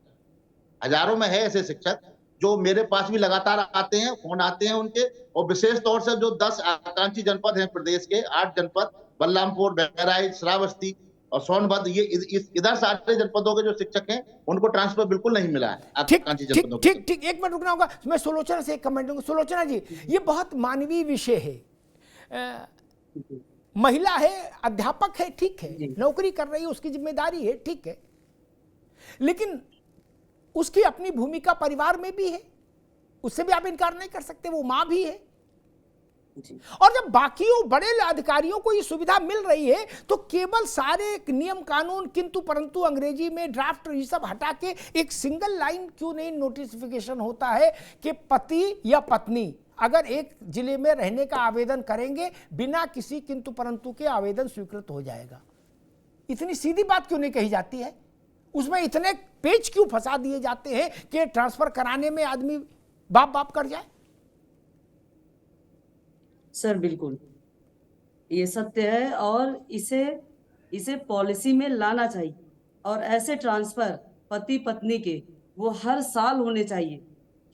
हजारों में है ऐसे शिक्षक जो मेरे पास भी लगातार आते हैं, फोन आते हैं उनके। और विशेष तौर से जो 10 आकांक्षी जनपद हैं प्रदेश के, 8 जनपद बलरामपुर, बहराइच, श्रावस्ती और सोनभद्र, ये इधर सारे जनपदों के जो शिक्षक हैं उनको ट्रांसफर बिल्कुल नहीं मिला है। ठीक, एक मिनट रुकना होगा। मैं सुलोचना से एक कमेंट दूंगा। सुलोचना जी, ये बहुत मानवीय विषय है। महिला है, अध्यापक है, ठीक है, नौकरी कर रही है, उसकी जिम्मेदारी है, ठीक है, लेकिन उसकी अपनी भूमिका परिवार में भी है, उससे भी आप इनकार नहीं कर सकते, वो मां भी है। और जब बाकियों बड़े अधिकारियों को ये सुविधा मिल रही है तो केवल सारे नियम कानून किंतु परंतु अंग्रेजी में ड्राफ्ट ये सब हटा के एक सिंगल लाइन क्यों नहीं नोटिफिकेशन होता है कि पति या पत्नी अगर एक जिले में रहने का आवेदन करेंगे बिना किसी किंतु परंतु के आवेदन स्वीकृत हो जाएगा? इतनी सीधी बात क्यों नहीं कही जाती है? उसमें इतने पेज क्यों फंसा दिए जाते हैं कि ट्रांसफर कराने में आदमी बाप कर जाए? सर बिल्कुल ये सत्य है और इसे पॉलिसी में लाना चाहिए। और ऐसे ट्रांसफर पति पत्नी के वो हर साल होने चाहिए,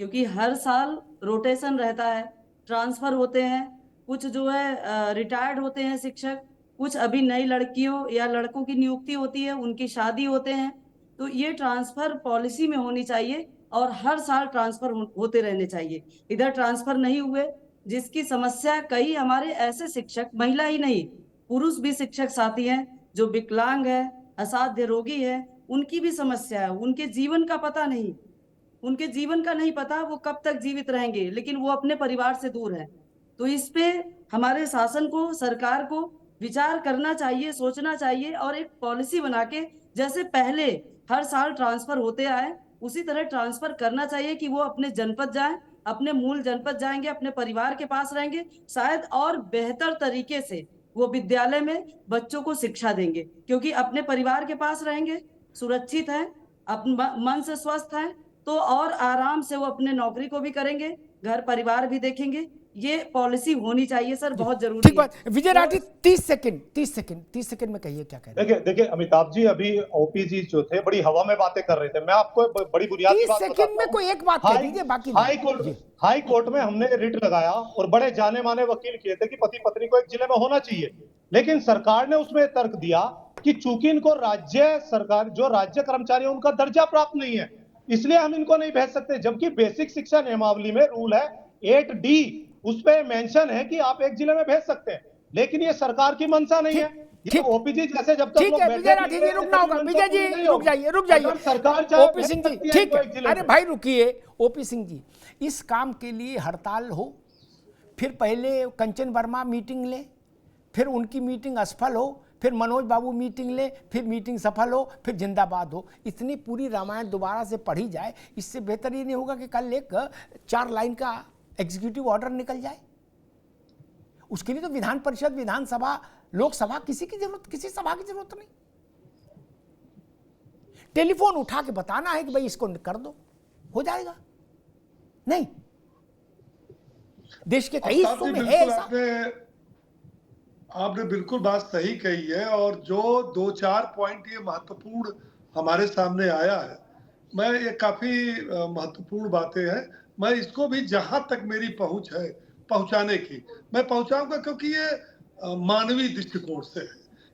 क्योंकि हर साल रोटेशन रहता है, ट्रांसफर होते हैं, कुछ जो है रिटायर्ड होते हैं शिक्षक, कुछ अभी नई लड़कियों या लड़कों की नियुक्ति होती है, उनकी शादी होते हैं। तो ये ट्रांसफर पॉलिसी में होनी चाहिए और हर साल ट्रांसफर होते रहने चाहिए। इधर ट्रांसफर नहीं हुए, जिसकी समस्या कई हमारे ऐसे शिक्षक, महिला ही नहीं पुरुष भी शिक्षक साथी हैं जो विकलांग है, असाध्य रोगी है, उनकी भी समस्या है। उनके जीवन का पता नहीं, उनके जीवन का नहीं पता वो कब तक जीवित रहेंगे, लेकिन वो अपने परिवार से दूर है। तो इस पे हमारे शासन को, सरकार को विचार करना चाहिए, सोचना चाहिए और एक पॉलिसी बना के जैसे पहले हर साल ट्रांसफर होते आए उसी तरह ट्रांसफर करना चाहिए कि वो अपने जनपद जाएं, अपने मूल जनपद जाएंगे, अपने परिवार के पास रहेंगे, शायद और बेहतर तरीके से वो विद्यालय में बच्चों को शिक्षा देंगे, क्योंकि अपने परिवार के पास रहेंगे, सुरक्षित हैं, अपने मन से स्वस्थ हैं, तो और आराम से वो अपने नौकरी को भी करेंगे, घर परिवार भी देखेंगे। ये पॉलिसी होनी चाहिए सर, बहुत जरूरी ठीक है। बात। विजय राठी 30 सेकंड में कहिए क्या कह रहे हैं। देखिए अमिताभ जी, अभी ओपी जी जो थे बड़ी हवा में बातें कर रहे थे। मैं आपको बड़ी बुनियादी 30 बात सेकंड में कोई एक बात कह दीजिए, बाकी हाई कोर्ट में हमने रिट लगाया और बड़े जाने माने वकील किए थे कि पति पत्नी को एक जिले में होना चाहिए, लेकिन सरकार ने उसमें तर्क दिया कि चूंकि इनको राज्य सरकार जो राज्य कर्मचारी है उनका दर्जा प्राप्त नहीं है, इसलिए हम इनको नहीं भेज सकते। जबकि बेसिक शिक्षा नियमावली में रूल है 8D, उस पे मेंशन है कि आप एक जिले में भेज सकते हैं, लेकिन ये सरकार की मंशा नहीं है। ये ओपीजी जैसे जब तक ठीक है विजय राठी जी, रुकना होगा। विजय जी रुक जाइए सरकार ओपी सिंह जी, ठीक है, अरे भाई रुकिए। ओपी सिंह जी, इस काम के लिए हड़ताल हो, फिर पहले कंचन वर्मा मीटिंग ले, फिर उनकी मीटिंग असफल हो, फिर मनोज बाबू मीटिंग ले, फिर मीटिंग सफल हो, फिर जिंदाबाद हो, इतनी पूरी रामायण दोबारा से पढ़ी जाए, इससे बेहतर ये नहीं होगा कि कल एक 4 लाइन का एग्जीक्यूटिव ऑर्डर निकल जाए? उसके लिए तो विधान परिषद, विधानसभा, लोकसभा, किसी सभा की जरूरत नहीं। टेलीफोन उठा के बताना है कि भाई इसको कर दो, हो जाएगा। नहीं, देश के कई हिस्सों में है ऐसा। आपने बिल्कुल बात सही कही है, और जो 2-4 पॉइंट ये महत्वपूर्ण हमारे सामने आया है, मैं ये काफी महत्वपूर्ण बातें हैं। मैं इसको भी जहां तक मेरी पहुंच है पहुंचाने की मैं पहुंचाऊंगा, क्योंकि ये मानवीय दृष्टिकोण से है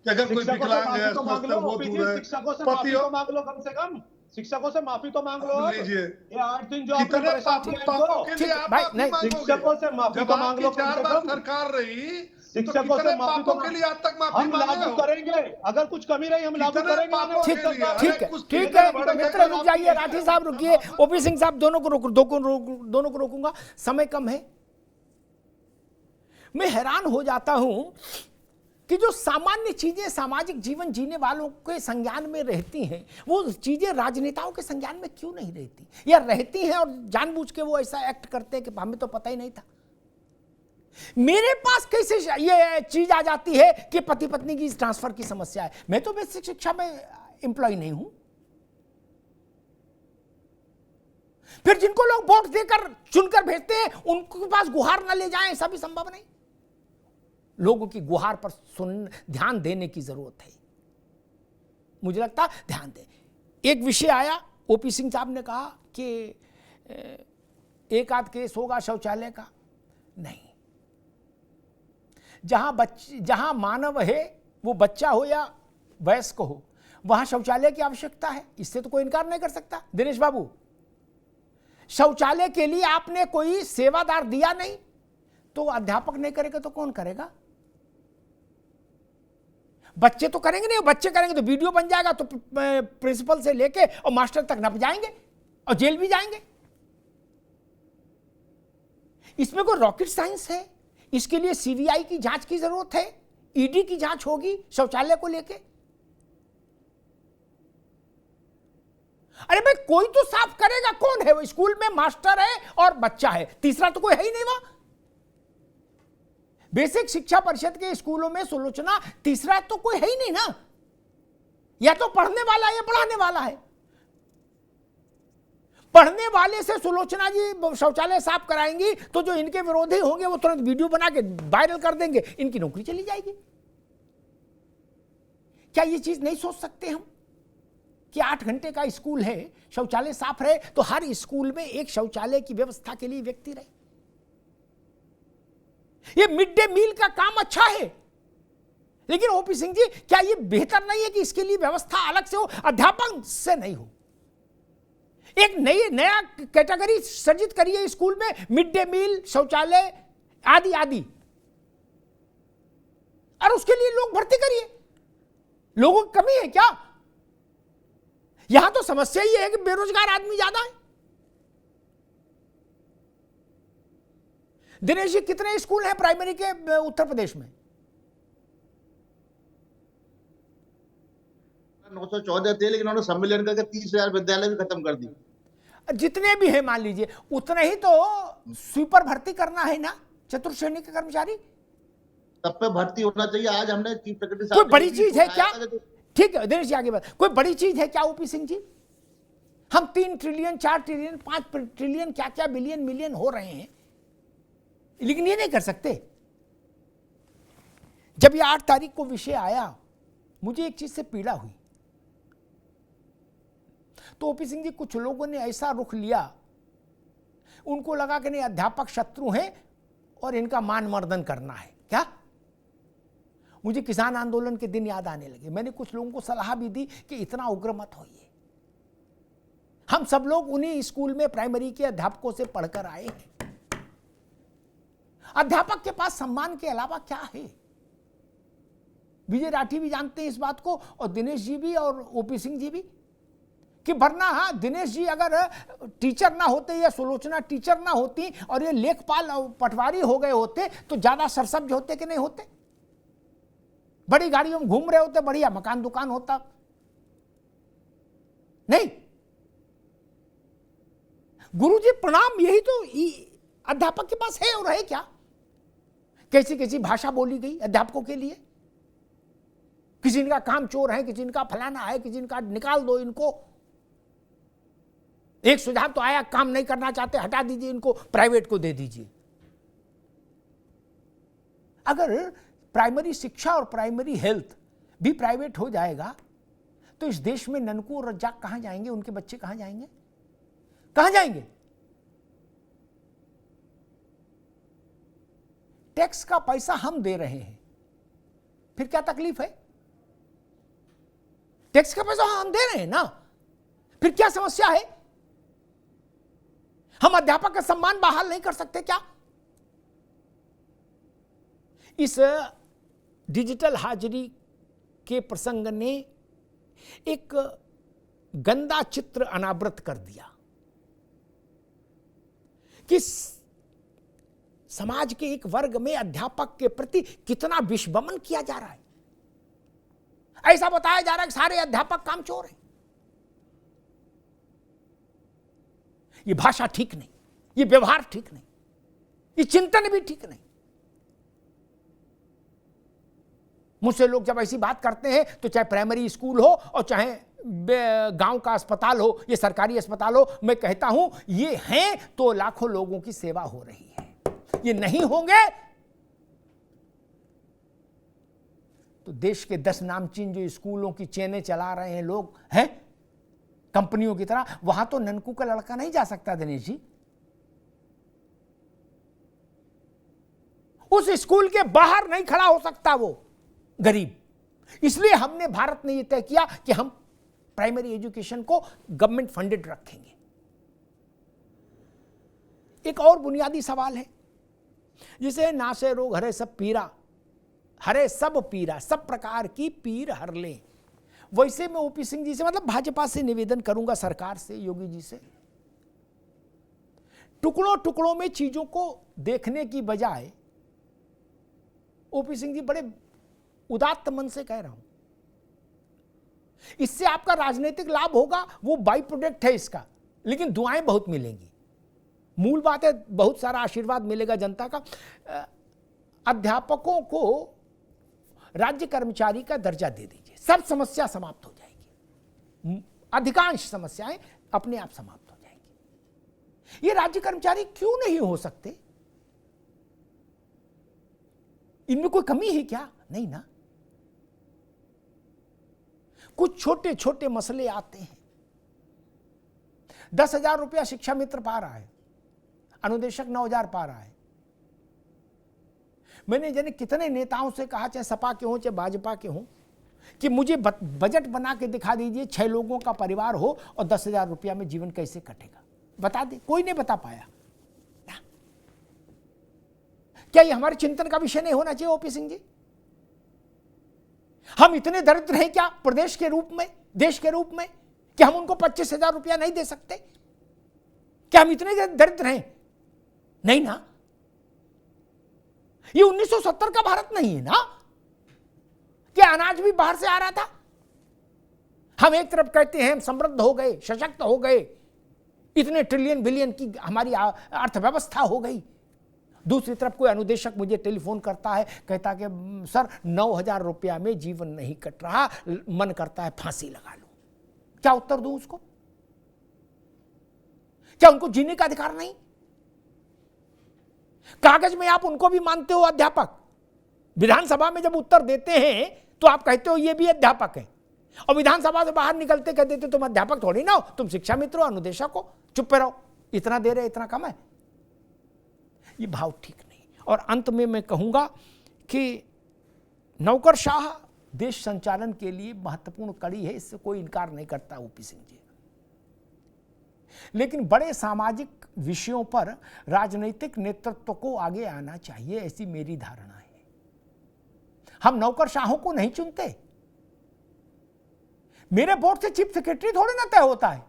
कि अगर कोई विकलांग है, स्वस्थ है, वो दूर है, पति हो, मांग लो कम से कम, शिक्षकों से माफी तो मांग लो। लीजिए, ये 8 दिन जो कितने पापों के लिए आप माफी मांगोगे? शिक्षकों से माफी जब तो मांग लो। 4 बार सरकार रही, शिक्षकों से माफी पापों के लिए आज तक माफी हम लागू करेंगे। अगर कुछ कमी रही हम लागू करेंगे। ठीक है मित्र, रुक जाइए। राठी साहब रुकिए, ओपी सिंह साहब दोनों को रोकूंगा, समय कम है। मैं हैरान हो जाता हूं कि जो सामान्य चीजें सामाजिक जीवन जीने वालों के संज्ञान में रहती हैं, वो चीजें राजनेताओं के संज्ञान में क्यों नहीं रहती, या रहती हैं और जानबूझ के वो ऐसा एक्ट करते हैं कि हमें तो पता ही नहीं था। मेरे पास कैसे ये चीज आ जाती है कि पति पत्नी की ट्रांसफर की समस्या है? मैं तो बेसिक शिक्षा में एम्प्लॉय नहीं हूं। फिर जिनको लोग वोट देकर चुनकर भेजते हैं, उनके पास गुहार ना ले जाएं, ऐसा भी संभव नहीं। लोगों की गुहार पर ध्यान देने की जरूरत है, मुझे लगता ध्यान दें। एक विषय आया, ओपी सिंह साहब ने कहा कि एक आध केस होगा शौचालय का। नहीं, जहां मानव है, वो बच्चा हो या वयस्क हो, वहां शौचालय की आवश्यकता है, इससे तो कोई इनकार नहीं कर सकता। दिनेश बाबू, शौचालय के लिए आपने कोई सेवादार दिया नहीं, तो अध्यापक नहीं करेगा तो कौन करेगा? बच्चे तो करेंगे नहीं, बच्चे करेंगे तो वीडियो बन जाएगा, तो प्रिंसिपल से लेके और मास्टर तक नप जाएंगे और जेल भी जाएंगे। इसमें कोई रॉकेट साइंस है? इसके लिए सीबीआई की जांच की जरूरत है, ईडी की जांच होगी शौचालय को लेके। अरे भाई, कोई तो साफ करेगा, कौन है वो? स्कूल में मास्टर है और बच्चा है, तीसरा तो कोई है ही नहीं वहां। बेसिक शिक्षा परिषद के स्कूलों में सुलोचना, तीसरा तो कोई है ही नहीं ना। या तो पढ़ने वाला है या पढ़ाने वाला है। पढ़ने वाले से सुलोचना जी शौचालय साफ कराएंगी तो जो इनके विरोधी होंगे वो तुरंत वीडियो बना के वायरल कर देंगे, इनकी नौकरी चली जाएगी। क्या ये चीज नहीं सोच सकते हम कि 8 घंटे का स्कूल है, शौचालय साफ रहे तो हर स्कूल में एक शौचालय की व्यवस्था के लिए व्यक्ति रहे। ये मिड डे मील का काम अच्छा है, लेकिन ओपी सिंह जी, क्या ये बेहतर नहीं है कि इसके लिए व्यवस्था अलग से हो, अध्यापन से नहीं हो? एक नया कैटेगरी सर्जित करिए स्कूल में, मिड डे मील, शौचालय आदि आदि, और उसके लिए लोग भर्ती करिए। लोगों की कमी है क्या? यहां तो समस्या ही है कि बेरोजगार आदमी ज्यादा है। दिनेश जी, कितने स्कूल हैं प्राइमरी के उत्तर प्रदेश में? 914 थे, लेकिन उन्होंने सम्मेलन करके 30,000 विद्यालय भी खत्म कर दी। जितने भी हैं मान लीजिए, उतना ही तो स्वीपर भर्ती करना है ना, चतुर्थ श्रेणी के कर्मचारी। तब पे भर्ती होना चाहिए। आज हमने चीफ सेक्रेटरी कोई बड़ी चीज है क्या? ठीक है दिनेश जी, आगे बढ़। कोई बड़ी चीज है क्या ओपी सिंह जी? हम 3 ट्रिलियन 4 ट्रिलियन 5 ट्रिलियन क्या क्या बिलियन मिलियन हो रहे हैं, लेकिन ये नहीं कर सकते। जब ये 8 तारीख को विषय आया, मुझे एक चीज से पीड़ा हुई। तो ओपी सिंह जी, कुछ लोगों ने ऐसा रुख लिया, उनको लगा कि नहीं अध्यापक शत्रु हैं और इनका मान मर्दन करना है। क्या? मुझे किसान आंदोलन के दिन याद आने लगे। मैंने कुछ लोगों को सलाह भी दी कि इतना उग्र मत होइए। हम सब लोग उन्हीं स्कूल में प्राइमरी के अध्यापकों से पढ़कर आए हैं। अध्यापक के पास सम्मान के अलावा क्या है? विजय राठी भी जानते हैं इस बात को, और दिनेश जी भी, और ओपी सिंह जी भी, कि वरना हाँ, दिनेश जी अगर टीचर ना होते या सुलोचना टीचर ना होती और ये लेखपाल पटवारी हो गए होते तो ज्यादा सरसब्ज होते कि नहीं होते? बड़ी गाड़ियों में घूम रहे होते, बढ़िया मकान दुकान होता नहीं? गुरुजी प्रणाम, यही तो अध्यापक के पास है और है क्या? कैसी कैसी भाषा बोली गई अध्यापकों के लिए। किसी इनका काम चोर है, किसी इनका फलाना है, किसी इनका निकाल दो इनको। एक सुझाव तो आया, काम नहीं करना चाहते हटा दीजिए इनको, प्राइवेट को दे दीजिए। अगर प्राइमरी शिक्षा और प्राइमरी हेल्थ भी प्राइवेट हो जाएगा तो इस देश में ननकू और रज्जाक कहां जाएंगे? उनके बच्चे कहां जाएंगे? कहां जाएंगे? टैक्स का पैसा हम दे रहे हैं, फिर क्या तकलीफ है? टैक्स का पैसा हम दे रहे हैं ना, फिर क्या समस्या है? हम अध्यापक का सम्मान बहाल नहीं कर सकते क्या? इस डिजिटल हाजिरी के प्रसंग ने एक गंदा चित्र अनावृत कर दिया कि समाज के एक वर्ग में अध्यापक के प्रति कितना विषवमन किया जा रहा है। ऐसा बताया जा रहा है कि सारे अध्यापक कामचोर हैं। ये भाषा ठीक नहीं, ये व्यवहार ठीक नहीं, ये चिंतन भी ठीक नहीं। मुझसे लोग जब ऐसी बात करते हैं तो चाहे प्राइमरी स्कूल हो और चाहे गांव का अस्पताल हो, ये सरकारी अस्पताल हो, मैं कहता हूं ये हैं तो लाखों लोगों की सेवा हो रही है। ये नहीं होंगे तो देश के 10 नामचीन जो स्कूलों की चेनें चला रहे हैं लोग हैं कंपनियों की तरह, वहां तो ननकू का लड़का नहीं जा सकता दिनेश जी। उस स्कूल के बाहर नहीं खड़ा हो सकता वो गरीब। इसलिए हमने भारत ने यह तय किया कि हम प्राइमरी एजुकेशन को गवर्नमेंट फंडेड रखेंगे। एक और बुनियादी सवाल है, जिसे नासे रोग हरे सब पीरा, हरे सब पीरा, सब प्रकार की पीर हर ले। वैसे मैं ओपी सिंह जी से, मतलब भाजपा से निवेदन करूंगा, सरकार से, योगी जी से, टुकड़ों टुकड़ों में चीजों को देखने की बजाय, ओपी सिंह जी बड़े उदात्त मन से कह रहा हूं, इससे आपका राजनीतिक लाभ होगा, वो बाई प्रोडक्ट है इसका, लेकिन दुआएं बहुत मिलेंगी। मूल बात है बहुत सारा आशीर्वाद मिलेगा जनता का। अध्यापकों को राज्य कर्मचारी का दर्जा दे दीजिए, सब समस्या समाप्त हो जाएगी। अधिकांश समस्याएं अपने आप समाप्त हो जाएंगी। ये राज्य कर्मचारी क्यों नहीं हो सकते? इनमें कोई कमी है क्या? नहीं ना। कुछ छोटे छोटे मसले आते हैं। 10,000 रुपया शिक्षा मित्र पा रहा है, अनुदेशक 9,000 पा रहा है। मैंने जाने कितने नेताओं से कहा, चाहे सपा के हों चाहे भाजपा के हों, कि मुझे बजट बना के दिखा दीजिए, 6 लोगों का परिवार हो और 10,000 रुपया में जीवन कैसे कटेगा, बता दे। कोई नहीं बता पाया। क्या ये हमारे चिंतन का विषय नहीं होना चाहिए ओपी सिंह जी? हम इतने दरिद्र हैं क्या प्रदेश के रूप में, देश के रूप में, कि हम उनको 25,000 रुपया नहीं दे सकते? क्या हम इतने दरिद्र हैं? नहीं ना। ये 1970 का भारत नहीं है ना, कि अनाज भी बाहर से आ रहा था। हम एक तरफ कहते हैं हम समृद्ध हो गए, सशक्त हो गए, इतने ट्रिलियन बिलियन की हमारी अर्थव्यवस्था हो गई। दूसरी तरफ कोई अनुदेशक मुझे टेलीफोन करता है, कहता कि सर 9,000 रुपया में जीवन नहीं कट रहा, मन करता है फांसी लगा लूं। क्या उत्तर दूं उसको? क्या उनको जीने का अधिकार नहीं? कागज में आप उनको भी मानते हो अध्यापक, विधानसभा में जब उत्तर देते हैं तो आप कहते हो ये भी अध्यापक है, और विधानसभा से बाहर निकलते कह देते तुम अध्यापक थोड़ी ना हो, तुम शिक्षा मित्र हो, अनुदेशक हो, चुप पे रहो, इतना दे रहे इतना कम है। ये भाव ठीक नहीं। और अंत में मैं कहूंगा कि नौकरशाह देश संचालन के लिए महत्वपूर्ण कड़ी है, इससे कोई इनकार नहीं करता ओपी सिंह जी, लेकिन बड़े सामाजिक विषयों पर राजनीतिक नेतृत्व को आगे आना चाहिए, ऐसी मेरी धारणा है। हम नौकरशाहों को नहीं चुनते, मेरे बोर्ड से चीफ सेक्रेटरी थोड़े ना तय होता है,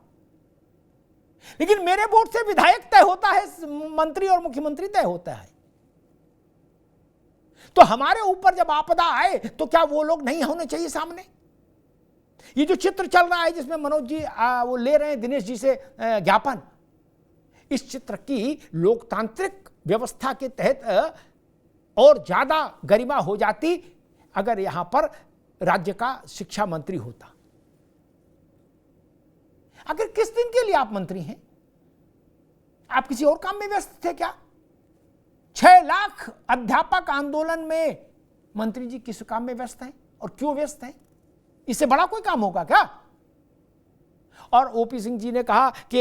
लेकिन मेरे बोर्ड से विधायक तय होता है, मंत्री और मुख्यमंत्री तय होता है। तो हमारे ऊपर जब आपदा आए तो क्या वो लोग नहीं होने चाहिए सामने? ये जो चित्र चल रहा है जिसमें मनोज जी वो ले रहे हैं दिनेश जी से ज्ञापन, इस चित्र की लोकतांत्रिक व्यवस्था के तहत और ज्यादा गरिमा हो जाती अगर यहां पर राज्य का शिक्षा मंत्री होता। अगर किस दिन के लिए आप मंत्री हैं? आप किसी और काम में व्यस्त थे क्या? 6 लाख अध्यापक आंदोलन में मंत्री जी किस काम में व्यस्त हैं और क्यों व्यस्त हैं? इससे बड़ा कोई काम होगा क्या? और ओपी सिंह जी ने कहा कि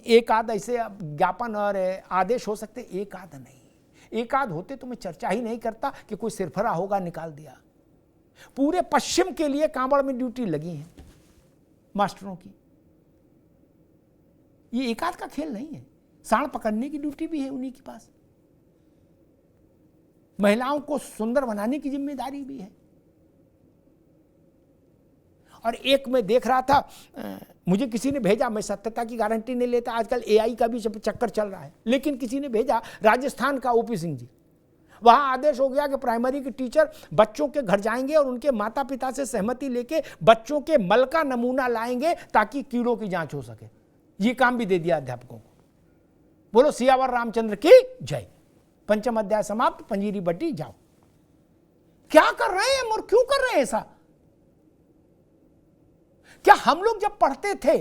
एक आध ऐसे ज्ञापन और आदेश हो सकते, एक आध नहीं, एक आध होते तो मैं चर्चा ही नहीं करता कि कोई सिरफरा होगा निकाल दिया। पूरे पश्चिम के लिए कांवड़ में ड्यूटी लगी है मास्टरों की, ये एक आध का खेल नहीं है, सांड पकड़ने की ड्यूटी भी है उन्हीं के पास, महिलाओं को सुंदर बनाने की जिम्मेदारी भी है। और एक मैं देख रहा था, मुझे किसी ने भेजा, मैं सत्यता की गारंटी नहीं लेता, आजकल एआई का भी चक्कर चल रहा है, लेकिन किसी ने भेजा राजस्थान का ओपी सिंह जी, वहां आदेश हो गया कि प्राइमरी के टीचर बच्चों के घर जाएंगे और उनके माता पिता से सहमति लेके बच्चों के मल का नमूना लाएंगे ताकि कीड़ों की जांच हो सके। ये काम भी दे दिया अध्यापकों को। बोलो सियावर रामचंद्र की जय। पंचम अध्याय समाप्त, पंजीरी बट्टी जाओ। क्या कर रहे हैं और क्यों कर रहे हैं ऐसा? क्या हम लोग जब पढ़ते थे,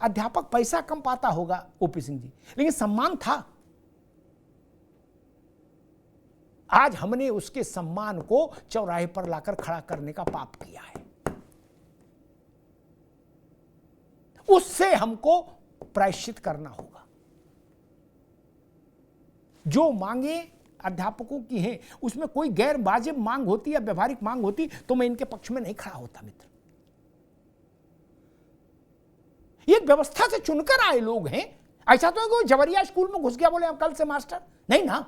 अध्यापक पैसा कम पाता होगा ओपी सिंह जी, लेकिन सम्मान था। आज हमने उसके सम्मान को चौराहे पर लाकर खड़ा करने का पाप किया है। उससे हमको प्रायश्चित करना होगा। जो मांगे अध्यापकों की हैं, उसमें कोई गैर वाजिब मांग होती या व्यवहारिक मांग होती तो मैं इनके पक्ष में नहीं खड़ा होता मित्र। ये व्यवस्था से चुनकर आए लोग हैं, ऐसा तो है कोई जवरिया स्कूल में घुस गया बोले हम कल से मास्टर नहीं ना,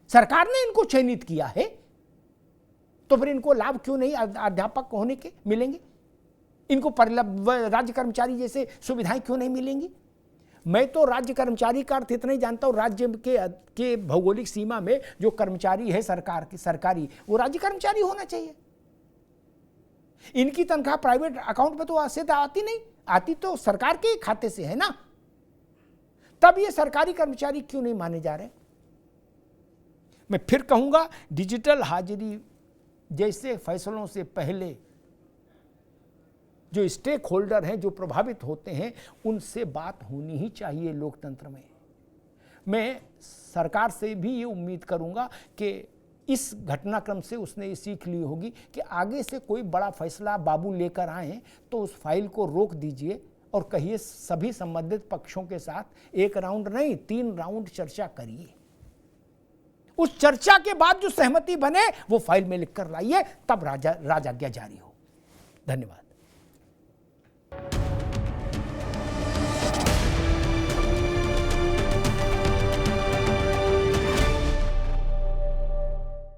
सरकार ने इनको चयनित किया है, तो फिर इनको लाभ क्यों नहीं अध्यापक होने के मिलेंगे? इनको राज्य कर्मचारी जैसे सुविधाएं क्यों नहीं मिलेंगी? मैं तो राज्य कर्मचारी का अर्थ इतना ही जानता हूं, राज्य के भौगोलिक सीमा में जो कर्मचारी है सरकार की सरकारी, वो राज्य कर्मचारी होना चाहिए। इनकी तनख्वाह प्राइवेट अकाउंट में तो सीधा आती नहीं, आती तो सरकार के खाते से है ना, तब ये सरकारी कर्मचारी क्यों नहीं माने जा रहे? मैं फिर कहूंगा, डिजिटल हाजिरी जैसे फैसलों से पहले जो स्टेक होल्डर हैं, जो प्रभावित होते हैं, उनसे बात होनी ही चाहिए लोकतंत्र में। मैं सरकार से भी ये उम्मीद करूंगा कि इस घटनाक्रम से उसने ये सीख ली होगी कि आगे से कोई बड़ा फैसला बाबू लेकर आए तो उस फाइल को रोक दीजिए और कहिए सभी संबंधित पक्षों के साथ 1 राउंड नहीं 3 राउंड चर्चा करिए। उस चर्चा के बाद जो सहमति बने वो फाइल में लिखकर लाइए, तब राजाज्ञा जारी हो। धन्यवाद।